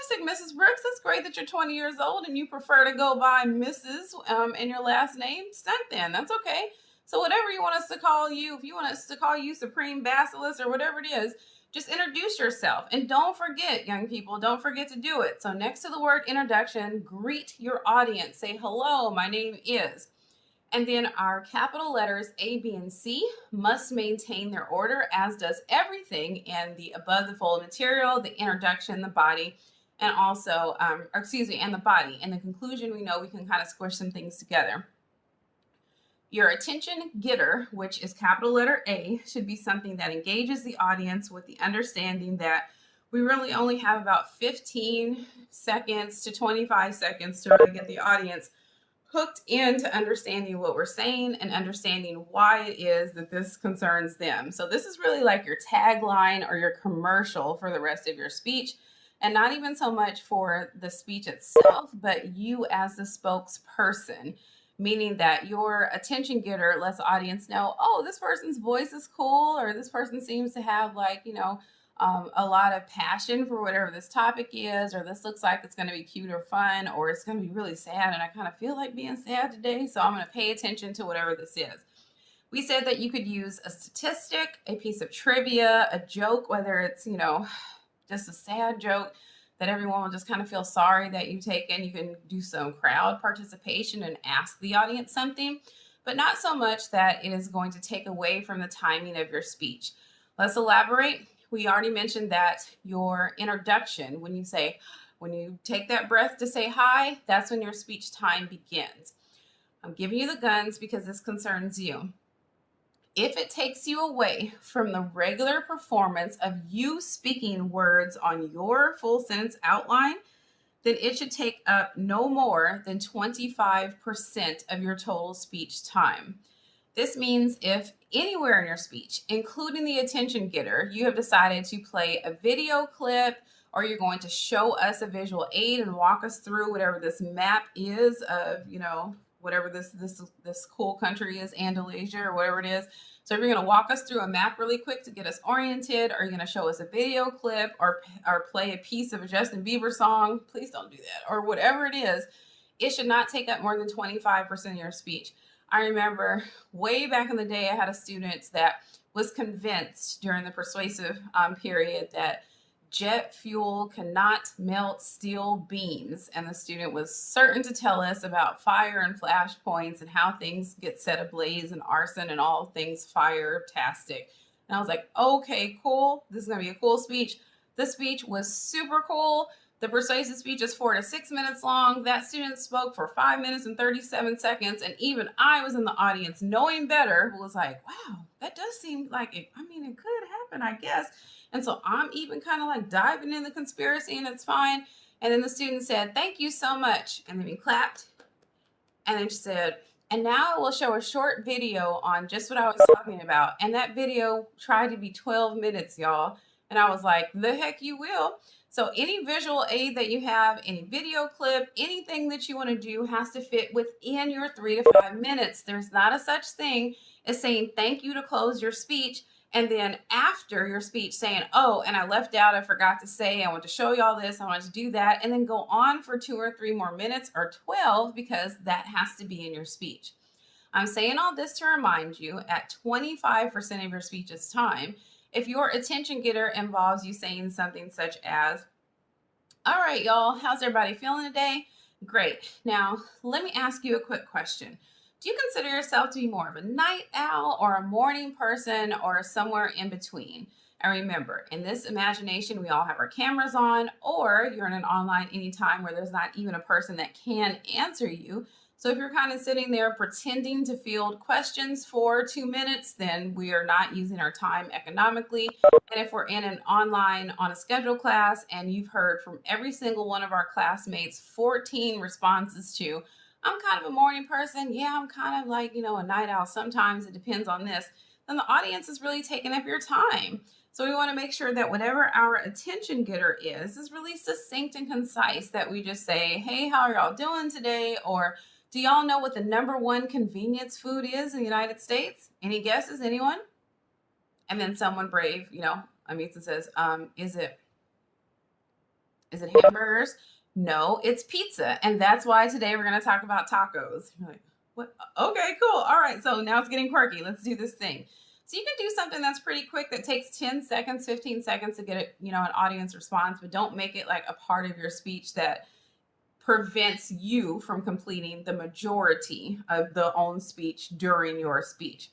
fantastic, Mrs. Brooks. That's great that you're 20 years old and you prefer to go by Mrs. In your last name. Stunt then. That's okay. So whatever you want us to call you, if you want us to call you Supreme Basilisk or whatever it is, just introduce yourself. And don't forget, young people, don't forget to do it. So next to the word introduction, greet your audience. Say, hello, my name is. And then our capital letters A, B, and C must maintain their order, as does everything in the above the fold material, the introduction, the body, and also, and the body. In the conclusion, we know we can kind of squish some things together. Your attention getter, which is capital letter A, should be something that engages the audience with the understanding that we really only have about 15 seconds to 25 seconds to really get the audience hooked into understanding what we're saying and understanding why it is that this concerns them. So this is really like your tagline or your commercial for the rest of your speech, and not even so much for the speech itself, but you as the spokesperson, meaning that your attention getter lets the audience know, oh, this person's voice is cool, or this person seems to have a lot of passion for whatever this topic is, or this looks like it's going to be cute or fun, or it's going to be really sad and I kind of feel like being sad today, so I'm going to pay attention to whatever this is. We said that you could use a statistic, a piece of trivia, a joke, whether it's, just a sad joke that everyone will just kind of feel sorry that you've taken. You can do some crowd participation and ask the audience something, but not so much that it is going to take away from the timing of your speech. Let's elaborate. We already mentioned that your introduction, when you take that breath to say hi, that's when your speech time begins. I'm giving you the guns because this concerns you. If it takes you away from the regular performance of you speaking words on your full sentence outline, then it should take up no more than 25% of your total speech time. This means if anywhere in your speech, including the attention getter, you have decided to play a video clip or you're going to show us a visual aid and walk us through whatever this map is of, whatever this cool country is, Andalusia or whatever it is. So if you're going to walk us through a map really quick to get us oriented, or you're going to show us a video clip or play a piece of a Justin Bieber song, please don't do that. Or whatever it is, it should not take up more than 25% of your speech. I remember way back in the day, I had a student that was convinced during the persuasive period that jet fuel cannot melt steel beams. And the student was certain to tell us about fire and flashpoints and how things get set ablaze and arson and all things fire-tastic. And I was like, okay, cool. This is going to be a cool speech. The speech was super cool. The persuasive speech is 4 to 6 minutes long. That student spoke for 5 minutes and 37 seconds. And even I was in the audience, knowing better, was like, wow, that does seem like it. I mean, it could happen, I guess. And so I'm even kind of like diving in the conspiracy, and it's fine. And then the student said, thank you so much. And then we clapped. And then she said, and now I will show a short video on just what I was talking about. And that video tried to be 12 minutes, y'all. And I was like, the heck you will. So any visual aid that you have, any video clip, anything that you want to do has to fit within your 3 to 5 minutes. There's not a such thing as saying thank you to close your speech, and then after your speech saying, oh, and I left out, I forgot to say, I want to show you all this, I want to do that, and then go on for 2 or 3 more minutes or 12, because that has to be in your speech. I'm saying all this to remind you, at 25% of your speech's time, if your attention getter involves you saying something such as, all right, y'all, how's everybody feeling today? Great. Now, let me ask you a quick question. Do you consider yourself to be more of a night owl or a morning person or somewhere in between? And remember, in this imagination, we all have our cameras on, or you're in an online anytime where there's not even a person that can answer you. So if you're kind of sitting there pretending to field questions for 2 minutes, then we are not using our time economically. And if we're in an online on a scheduled class and you've heard from every single one of our classmates 14 responses to, I'm kind of a morning person, yeah, I'm kind of like, a night owl, sometimes it depends on this, then the audience is really taking up your time. So we want to make sure that whatever our attention getter is really succinct and concise, that we just say, hey, how are y'all doing today? Or do y'all know what the #1 convenience food is in the United States? Any guesses, anyone? And then someone brave, unmutes and says, is it hamburgers? No, it's pizza. And that's why today we're going to talk about tacos. You're like, what? Okay, cool. All right. So now it's getting quirky. Let's do this thing. So you can do something that's pretty quick, that takes 10 seconds, 15 seconds to get an audience response, but don't make it like a part of your speech that prevents you from completing the majority of the own speech during your speech.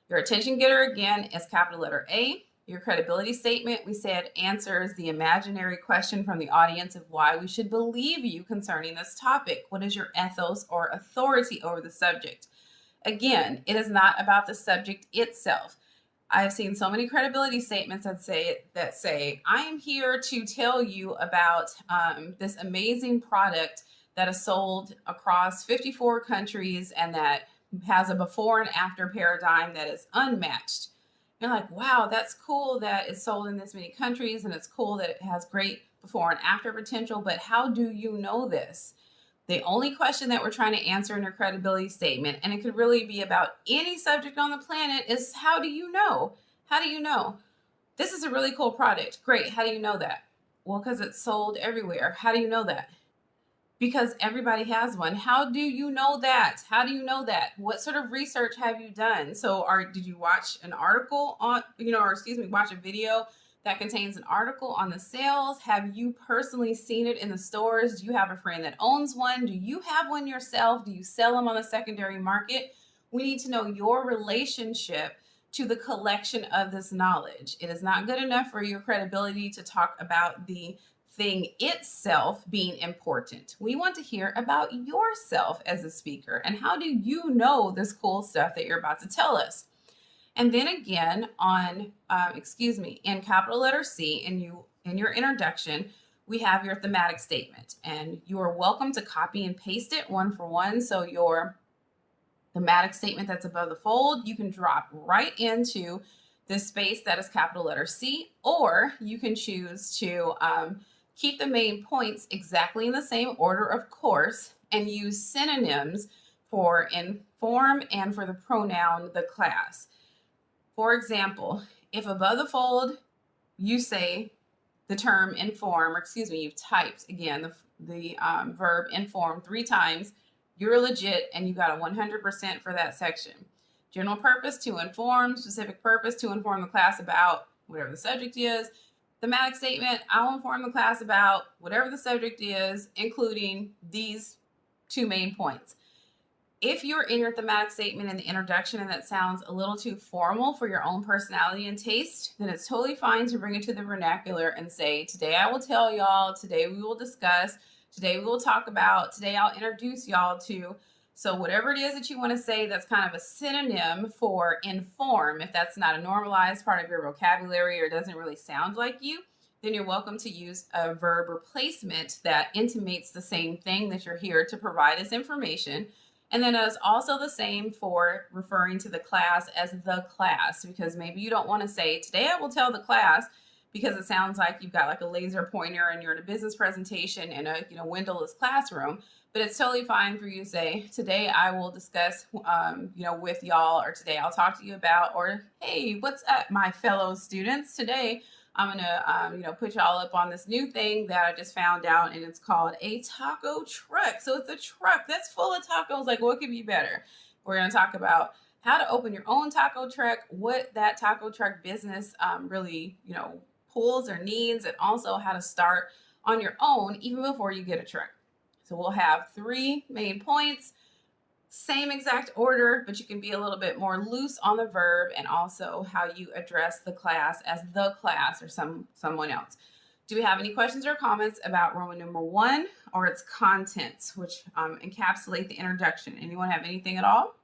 Your attention getter, again, is capital letter A. Your credibility statement, we said, answers the imaginary question from the audience of why we should believe you concerning this topic. What is your ethos or authority over the subject? Again, it is not about the subject itself. I have seen so many credibility statements that say, I am here to tell you about this amazing product that is sold across 54 countries and that has a before and after paradigm that is unmatched. You're like, wow, that's cool that it's sold in this many countries, and it's cool that it has great before and after potential, but how do you know this? The only question that we're trying to answer in your credibility statement, and it could really be about any subject on the planet, is how do you know? How do you know? This is a really cool product. Great. How do you know that? Well, because it's sold everywhere. How do you know that? Because everybody has one. How do you know that? How do you know that? What sort of research have you done? So did you watch an article on, watch a video that contains an article on the sales? Have you personally seen it in the stores? Do you have a friend that owns one? Do you have one yourself? Do you sell them on the secondary market? We need to know your relationship to the collection of this knowledge. It is not good enough for your credibility to talk about the thing itself being important. We want to hear about yourself as a speaker, and how do you know this cool stuff that you're about to tell us? And then again on, in capital letter C, in your introduction, we have your thematic statement, and you are welcome to copy and paste it one for one. So your thematic statement that's above the fold, you can drop right into this space that is capital letter C, or you can choose to keep the main points exactly in the same order, of course, and use synonyms for inform and for the pronoun the class. For example, if above the fold you say the term inform, or excuse me, you've typed again the verb inform 3 times, you're legit and you got a 100% for that section. General purpose, to inform. Specific purpose, to inform the class about whatever the subject is. Thematic statement, I'll inform the class about whatever the subject is, including these 2 main points. If you're in your thematic statement in the introduction and that sounds a little too formal for your own personality and taste, then it's totally fine to bring it to the vernacular and say, today I will tell y'all, today we will discuss, today we will talk about, today I'll introduce y'all to. So whatever it is that you want to say, that's kind of a synonym for inform. If that's not a normalized part of your vocabulary or doesn't really sound like you, then you're welcome to use a verb replacement that intimates the same thing, that you're here to provide us information. And then it's also the same for referring to the class as the class, because maybe you don't want to say, today I will tell the class, because it sounds like you've got like a laser pointer and you're in a business presentation in a windowless classroom. But it's totally fine for you to say, today I will discuss, with y'all, or today I'll talk to you about, or hey, what's up, my fellow students? Today I'm gonna, put y'all up on this new thing that I just found out, and it's called a taco truck. So it's a truck that's full of tacos. Like, what could be better? We're gonna talk about how to open your own taco truck, what that taco truck business really, pulls or needs, and also how to start on your own even before you get a truck. So we'll have 3 main points. Same exact order, but you can be a little bit more loose on the verb, and also how you address the class as the class or someone else. Do we have any questions or comments about Roman numeral 1 or its contents, which encapsulate the introduction? Anyone have anything at all?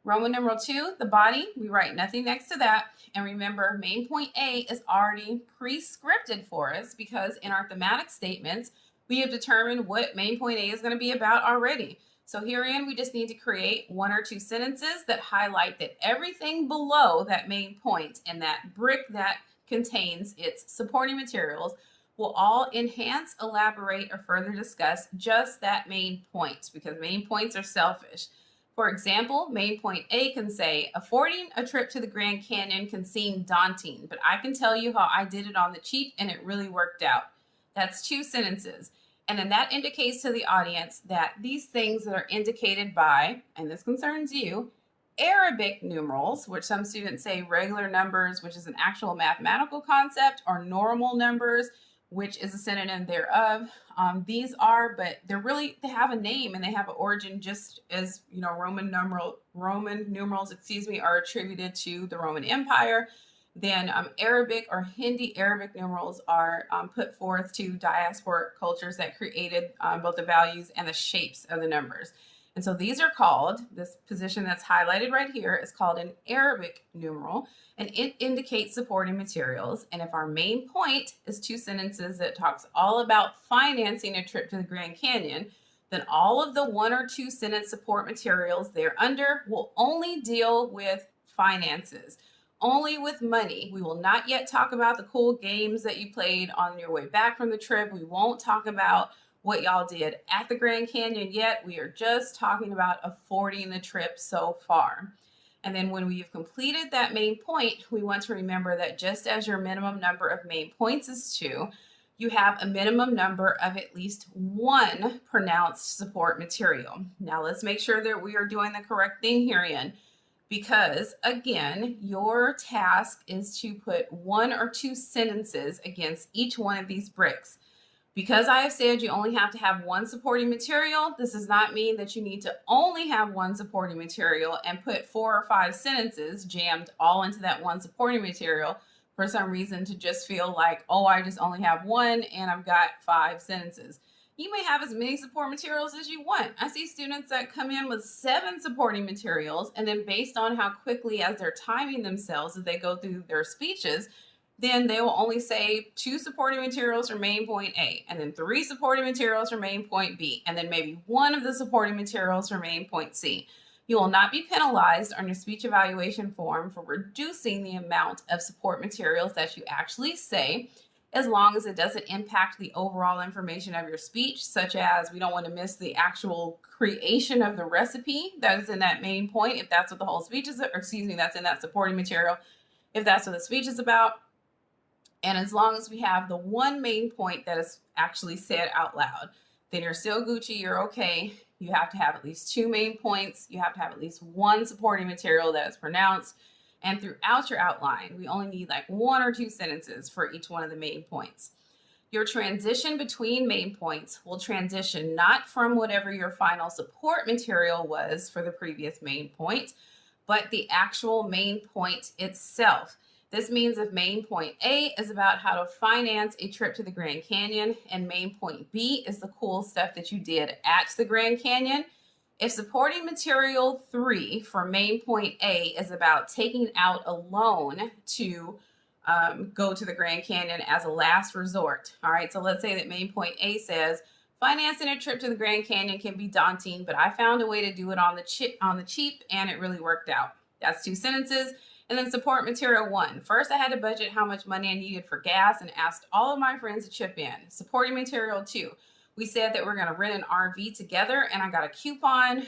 Roman numeral 2, the body, we write nothing next to that. And remember, main point A is already pre-scripted for us, because in our thematic statements, we have determined what main point A is going to be about already. So herein, we just need to create 1 or 2 sentences that highlight that everything below that main point and that brick that contains its supporting materials will all enhance, elaborate, or further discuss just that main point, because main points are selfish. For example, main point A can say, affording a trip to the Grand Canyon can seem daunting, but I can tell you how I did it on the cheap and it really worked out. That's 2 sentences. And then that indicates to the audience that these things that are indicated by, and this concerns you, Arabic numerals, which some students say regular numbers, which is an actual mathematical concept, or normal numbers, which is a synonym thereof. These are, but they have a name and they have an origin, just as Roman numerals, are attributed to the Roman Empire. Then Arabic or Hindi Arabic numerals are put forth to diasporic cultures that created both the values and the shapes of the numbers. And so these are called, this position that's highlighted right here is called an Arabic numeral, and it indicates supporting materials. And if our main point is 2 sentences that talks all about financing a trip to the Grand Canyon, then all of the 1 or 2 sentence support materials thereunder will only deal with finances, only with money. We will not yet talk about the cool games that you played on your way back from the trip. We won't talk about what y'all did at the Grand Canyon yet. We are just talking about affording the trip so far. And then when we've completed that main point, we want to remember that just as your minimum number of main points is 2, you have a minimum number of at least 1 pronounced support material. Now let's make sure that we are doing the correct thing herein, because again, your task is to put 1 or 2 sentences against each one of these bricks. Because I have said you only have to have 1 supporting material, this does not mean that you need to only have 1 supporting material and put 4 or 5 sentences jammed all into that 1 supporting material for some reason to just feel like, oh, I just only have 1 and I've got 5 sentences. You may have as many support materials as you want. I see students that come in with 7 supporting materials, and then based on how quickly as they're timing themselves as they go through their speeches, then they will only say 2 supporting materials for main point A, and then 3 supporting materials for main point B, and then maybe 1 of the supporting materials for main point C. You will not be penalized on your speech evaluation form for reducing the amount of support materials that you actually say, as long as it doesn't impact the overall information of your speech, such as we don't want to miss the actual creation of the recipe that is in that main point, if that's what the whole speech is, or excuse me, that's in that supporting material, if that's what the speech is about. And as long as we have the one main point that is actually said out loud, then you're still Gucci, you're okay. You have to have at least 2 main points. You have to have at least 1 supporting material that is pronounced. And throughout your outline, we only need like 1 or 2 sentences for each one of the main points. Your transition between main points will transition not from whatever your final support material was for the previous main point, but the actual main point itself. This means if main point A is about how to finance a trip to the Grand Canyon, and main point B is the cool stuff that you did at the Grand Canyon, if supporting material 3 for main point A is about taking out a loan to go to the Grand Canyon as a last resort, all right, so let's say that main point A says, financing a trip to the Grand Canyon can be daunting, but I found a way to do it on the cheap, and it really worked out. That's 2 sentences. And then support material 1. First, I had to budget how much money I needed for gas and asked all of my friends to chip in. Supporting material 2. We said that we're going to rent an RV together, and I got a coupon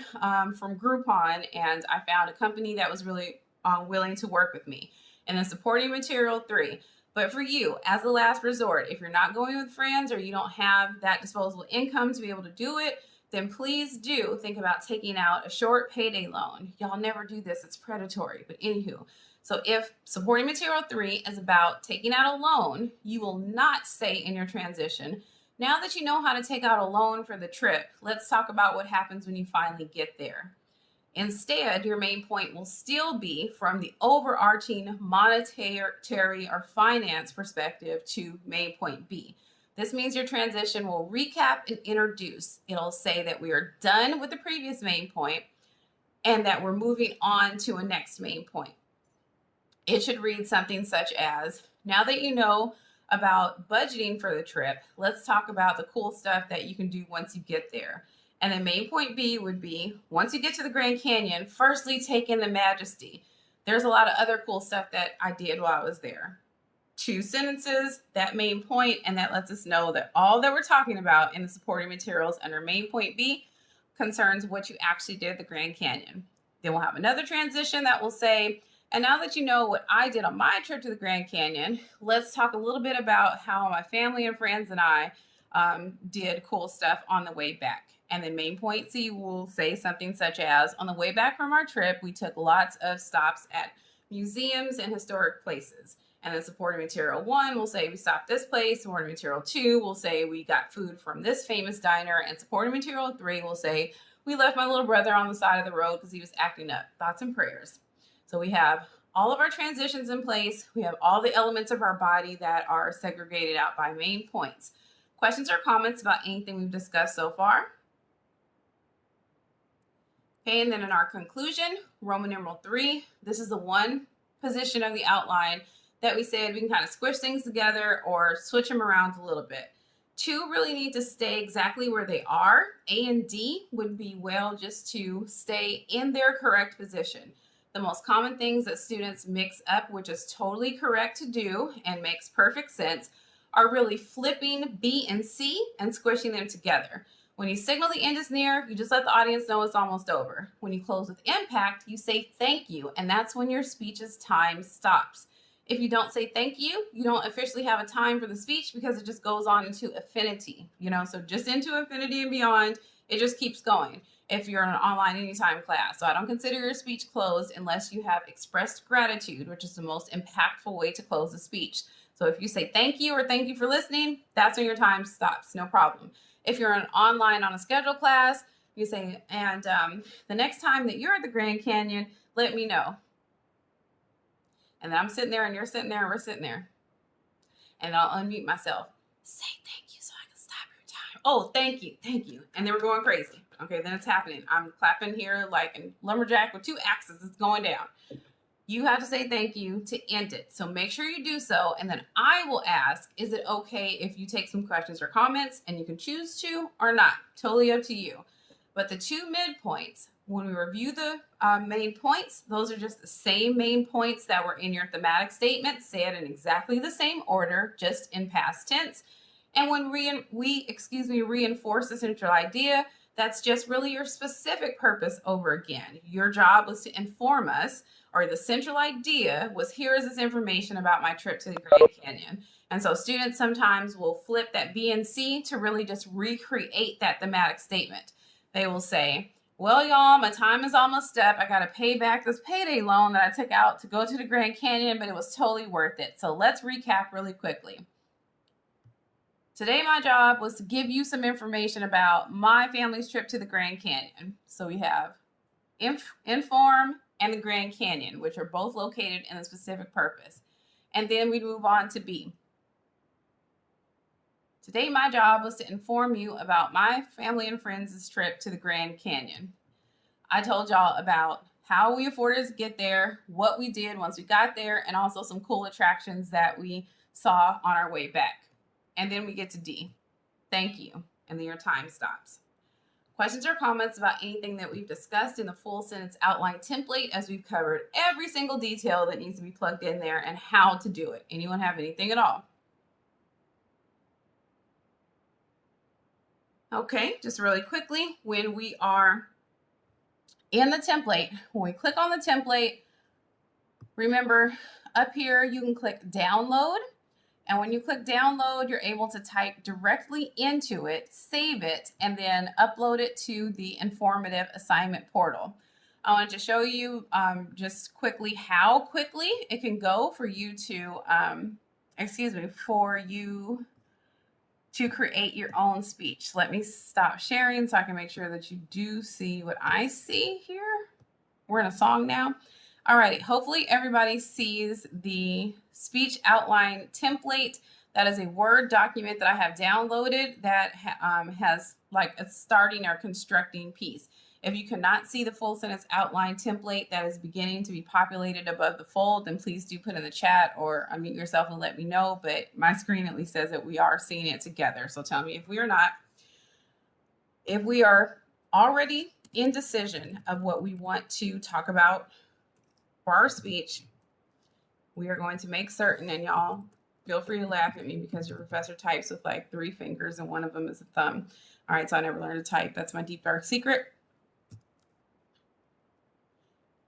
from Groupon, and I found a company that was really willing to work with me. And then supporting material 3. But for you, as a last resort, if you're not going with friends or you don't have that disposable income to be able to do it, then please do think about taking out a short payday loan. Y'all never do this, it's predatory, but anywho. So if supporting material 3 is about taking out a loan, you will not say in your transition, now that you know how to take out a loan for the trip, let's talk about what happens when you finally get there. Instead, your main point will still be from the overarching monetary or finance perspective to main point B. This means your transition will recap and introduce. It'll say that we are done with the previous main point and that we're moving on to a next main point. It should read something such as, now that you know about budgeting for the trip, let's talk about the cool stuff that you can do once you get there. And then main point B would be, once you get to the Grand Canyon, firstly take in the majesty. There's a lot of other cool stuff that I did while I was there. 2 sentences, that main point, and that lets us know that all that we're talking about in the supporting materials under main point B concerns what you actually did at the Grand Canyon. Then we'll have another transition that will say, and now that you know what I did on my trip to the Grand Canyon, let's talk a little bit about how my family and friends and I did cool stuff on the way back. And then main point C will say something such as, on the way back from our trip, we took lots of stops at museums and historic places. And then supporting material 1 will say we stopped this place. Supporting material 2 will say we got food from this famous diner. And supporting material 3 will say we left my little brother on the side of the road because he was acting up. Thoughts and prayers. So we have all of our transitions in place. We have all the elements of our body that are segregated out by main points. Questions or comments about anything we've discussed so far? Okay, and then in our conclusion, Roman numeral 3, this is the one position of the outline that we said we can kind of squish things together or switch them around a little bit. 2 really need to stay exactly where they are. A and D would be well just to stay in their correct position. The most common things that students mix up, which is totally correct to do and makes perfect sense, are really flipping B and C and squishing them together. When you signal the end is near, you just let the audience know it's almost over. When you close with impact, you say thank you, and that's when your speech's time stops. If you don't say thank you, you don't officially have a time for the speech because it just goes on into infinity, so just into infinity and beyond, it just keeps going if you're in an online anytime class. So I don't consider your speech closed unless you have expressed gratitude, which is the most impactful way to close a speech. So if you say thank you or thank you for listening, that's when your time stops, no problem. If you're online on a scheduled class, you say, and the next time that you're at the Grand Canyon, let me know. And then I'm sitting there and you're sitting there and we're sitting there. And I'll unmute myself. Say thank you so I can stop your time. oh, thank you. And they were going crazy. Okay, then it's happening. I'm clapping here like a lumberjack with 2 axes. It's going down. You have to say thank you to end it. So make sure you do so. And then I will ask, is it okay if you take some questions or comments? And you can choose to or not. Totally up to you. But the 2 midpoints, when we review the main points, those are just the same main points that were in your thematic statement. Say it in exactly the same order, just in past tense. And when we reinforce the central idea, that's just really your specific purpose over again. Your job was to inform us, or the central idea was, here is this information about my trip to the Grand Canyon. And so students sometimes will flip that B and C to really just recreate that thematic statement. They will say, well, y'all, my time is almost up. I got to pay back this payday loan that I took out to go to the Grand Canyon, but it was totally worth it. So let's recap really quickly. Today, my job was to give you some information about my family's trip to the Grand Canyon. So we have inform and the Grand Canyon, which are both located in a specific purpose. And then we move on to B. Today, my job was to inform you about my family and friends' trip to the Grand Canyon. I told y'all about how we afforded to get there, what we did once we got there, and also some cool attractions that we saw on our way back. And then we get to D. Thank you. And then your time stops. Questions or comments about anything that we've discussed in the full sentence outline template, as we've covered every single detail that needs to be plugged in there and how to do it. Anyone have anything at all? Okay, just really quickly, when we are in the template, when we click on the template, remember up here you can click download. And when you click download, you're able to type directly into it, save it, and then upload it to the informative assignment portal. I wanted to show you just quickly how quickly it can go for you to, to create your own speech. Let me stop sharing so I can make sure that you do see what I see here. We're in a song now. All right, hopefully everybody sees the speech outline template. That is a Word document that I have downloaded that has like a starting or constructing piece. If you cannot see the full sentence outline template that is beginning to be populated above the fold, then please do put in the chat or unmute yourself and let me know. But my screen at least says that we are seeing it together. So tell me if we are not. If we are already in decision of what we want to talk about for our speech, we are going to make certain, and y'all feel free to laugh at me because your professor types with like 3 fingers and one of them is a thumb. All right, so I never learned to type. That's my deep dark secret.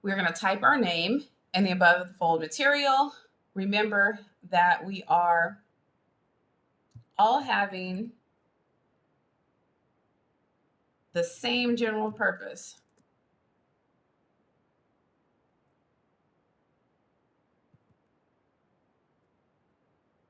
We're going to type our name in the above the fold material. Remember that we are all having the same general purpose.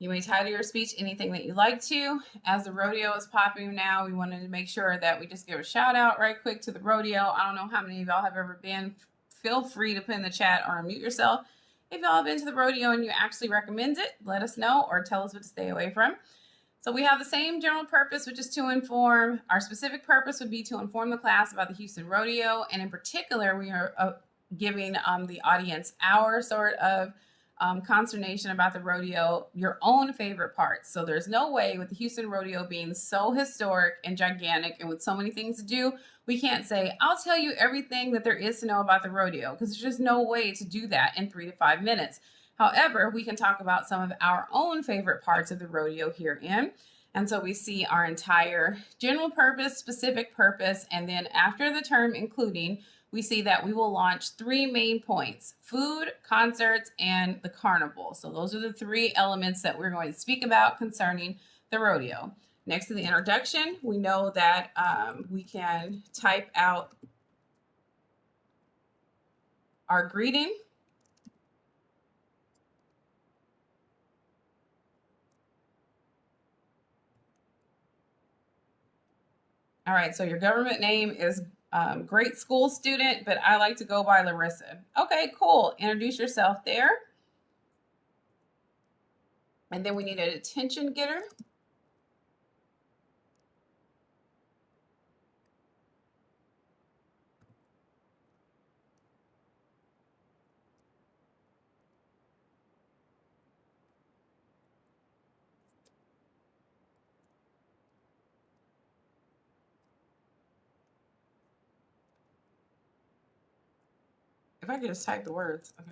You may title your speech anything that you like to. As the rodeo is popping now, we wanted to make sure that we just give a shout out right quick to the rodeo. I don't know how many of y'all have ever been. Feel free to put in the chat or unmute yourself. If y'all have been to the rodeo and you actually recommend it, let us know or tell us what to stay away from. So we have the same general purpose, which is to inform. Our specific purpose would be to inform the class about the Houston Rodeo. And in particular, we are giving the audience our sort of consternation about the rodeo, your own favorite parts. So there's no way, with the Houston Rodeo being so historic and gigantic and with so many things to do, we can't say, I'll tell you everything that there is to know about the rodeo, because there's just no way to do that in 3 to 5 minutes. However, we can talk about some of our own favorite parts of the rodeo herein. And so we see our entire general purpose, specific purpose, and then after the term including, we see that we will launch 3 main points: food, concerts, and the carnival. So those are the 3 elements that we're going to speak about concerning the rodeo. Next to the introduction, we know that we can type out our greeting. All right, so your government name is great school student, but I like to go by Larissa. Okay, cool. Introduce yourself there. And then we need an attention getter. If I could just type the words. Okay.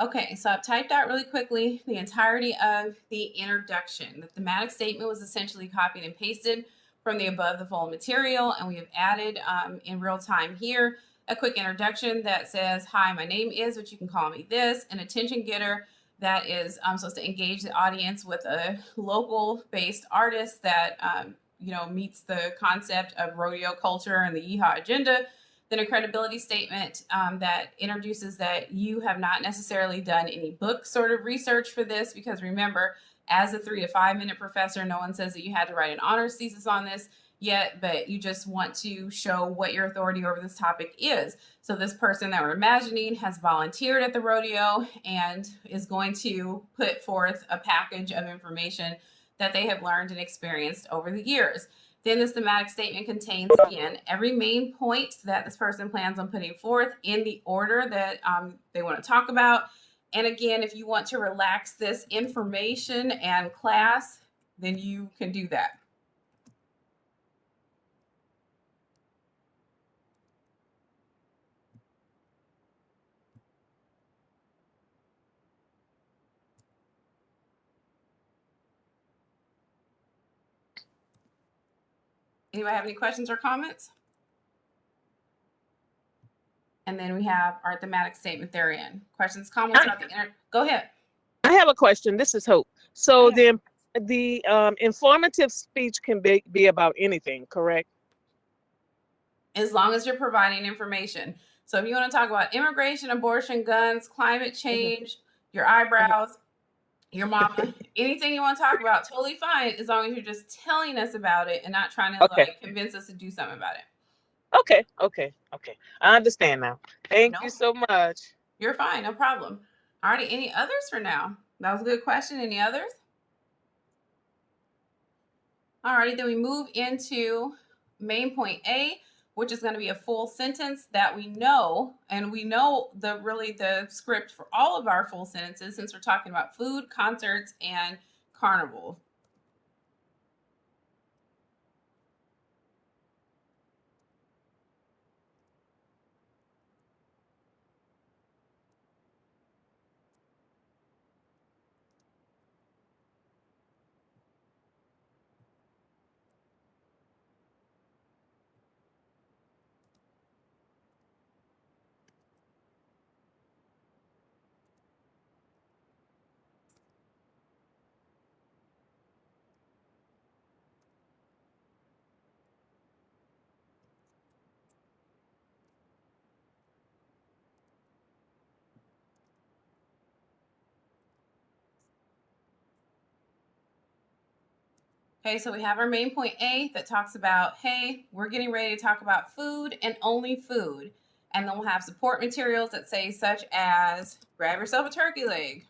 Okay, so I've typed out really quickly the entirety of the introduction. The thematic statement was essentially copied and pasted from the above the full material, and we have added in real time here a quick introduction that says, "Hi, my name is," but you can call me this, an attention getter that is supposed to engage the audience with a local-based artist that meets the concept of rodeo culture and the yeehaw agenda. Then a credibility statement that introduces that you have not necessarily done any book sort of research for this, because remember, as a 3 to 5 minute professor, no one says that you had to write an honors thesis on this yet, but you just want to show what your authority over this topic is. So this person that we're imagining has volunteered at the rodeo and is going to put forth a package of information that they have learned and experienced over the years. Then this thematic statement contains, again, every main point that this person plans on putting forth in the order that they want to talk about. And again, if you want to relax this information and class, then you can do that. Anybody have any questions or comments? And then we have our thematic statement therein. Questions, comments about the go ahead. I have a question. This is Hope. So the informative speech can be about anything, correct? As long as you're providing information. So if you want to talk about immigration, abortion, guns, climate change, your eyebrows, your mama, anything you want to talk about, totally fine, as long as you're just telling us about it and not trying to like convince us to do something about it. Okay. I understand now. Thank you so much. You're fine, no problem. Alrighty, any others for now? That was a good question. Any others? Alrighty, then we move into main point A, which is going to be a full sentence that we know, and we know the script for all of our full sentences since we're talking about food, concerts, and carnival. Okay, so we have our main point A that talks about, hey, we're getting ready to talk about food and only food. And then we'll have support materials that say such as, grab yourself a turkey leg.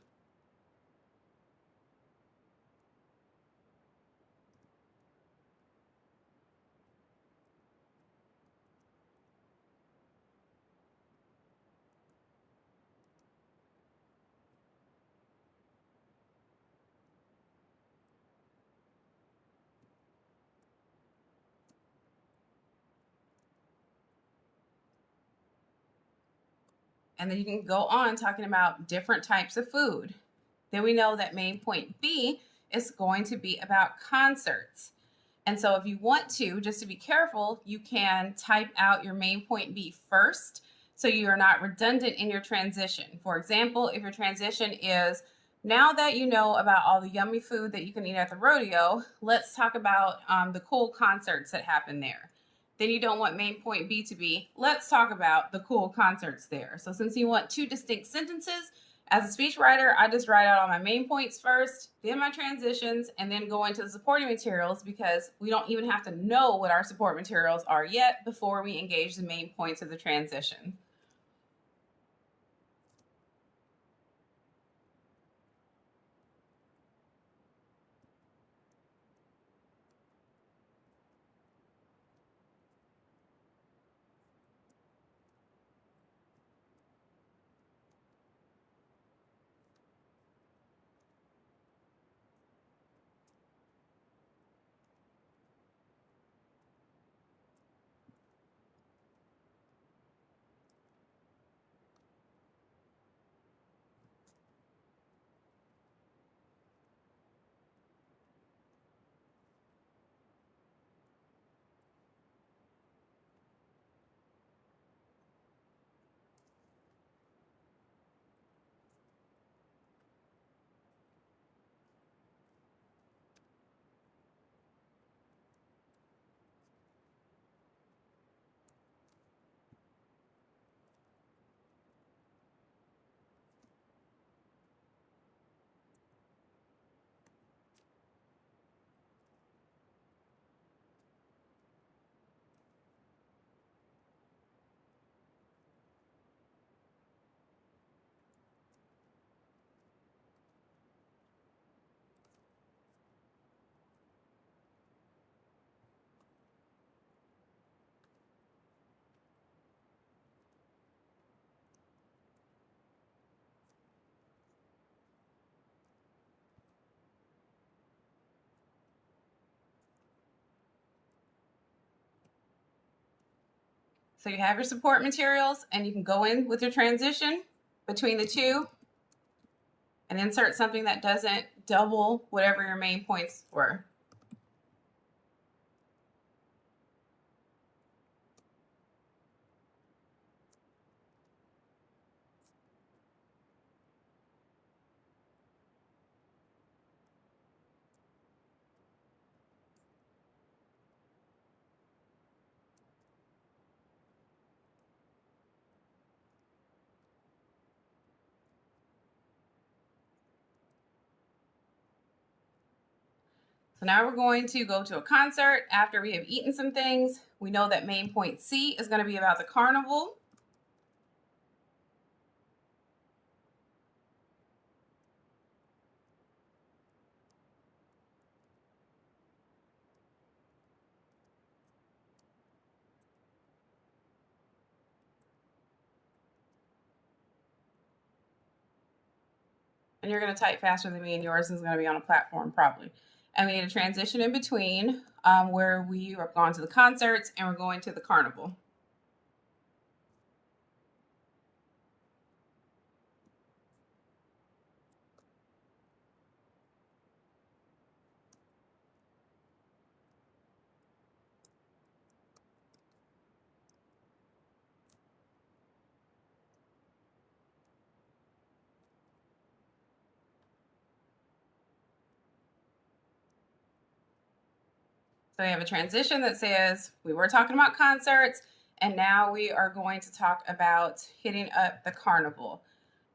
And then you can go on talking about different types of food. Then we know that main point B is going to be about concerts. And so if you want to, just to be careful, you can type out your main point B first so you are not redundant in your transition. For example, if your transition is, now that you know about all the yummy food that you can eat at the rodeo, let's talk about the cool concerts that happen there. then you don't want main point B to be, let's talk about the cool concerts there. So since you want two distinct sentences, as a speechwriter, I just write out all my main points first, then my transitions, and then go into the supporting materials because we don't even have to know what our support materials are yet before we engage the main points of the transition. So you have your support materials and you can go in with your transition between the two and insert something that doesn't double whatever your main points were. So now we're going to go to a concert after we have eaten some things. We know that main point C is going to be about the carnival. And you're going to type faster than me, and yours is going to be on a platform probably. And we need a transition in between where we have gone to the concerts and we're going to the carnival. So we have a transition that says we were talking about concerts, and now we are going to talk about hitting up the carnival.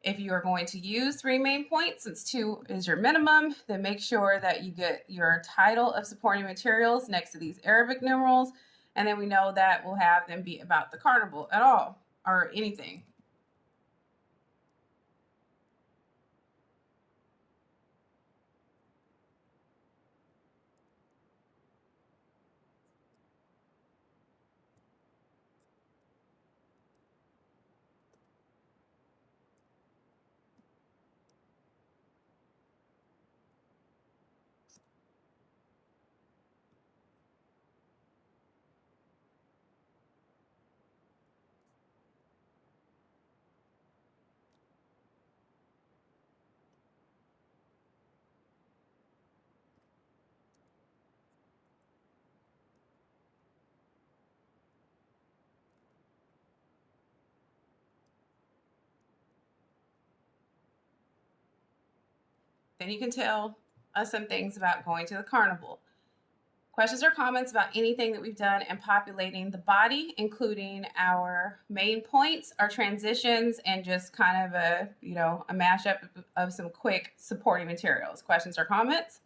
If you are going to use three main points, since two is your minimum, then make sure that you get your title of supporting materials next to these Arabic numerals. And then we know that we'll have them be about the carnival at all or anything. Then you can tell us some things about going to the carnival. Questions or comments about anything that we've done in populating the body, including our main points, our transitions, and just kind of a mashup of some quick supporting materials. Questions or comments?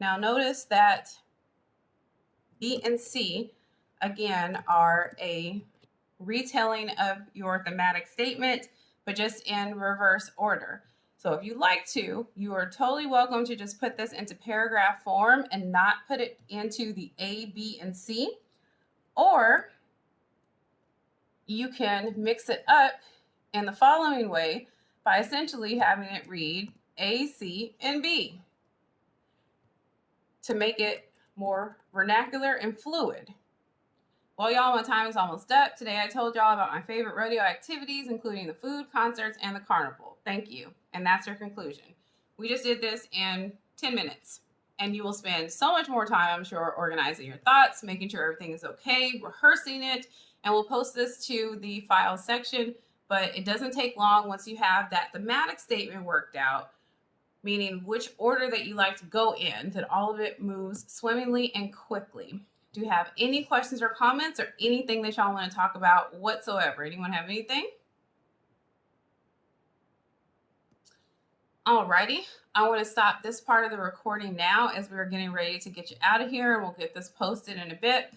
Now notice that B and C, again, are a retelling of your thematic statement, but just in reverse order. So if you like to, you are totally welcome to just put this into paragraph form and not put it into the A, B, and C. Or you can mix it up in the following way by essentially having it read A, C, and B to make it more vernacular and fluid. Well, y'all, my time is almost up. Today I told y'all about my favorite rodeo activities, including the food, concerts, and the carnival. Thank you. And that's your conclusion. We just did this in 10 minutes. And you will spend so much more time, I'm sure, organizing your thoughts, making sure everything is okay, rehearsing it, and we'll post this to the file section. But it doesn't take long once you have that thematic statement worked out, meaning which order that you like to go in, that all of it moves swimmingly and quickly. Do you have any questions or comments or anything that y'all want to talk about whatsoever? Anyone have anything? Alrighty, I want to stop this part of the recording now as we're getting ready to get you out of here, and we'll get this posted in a bit.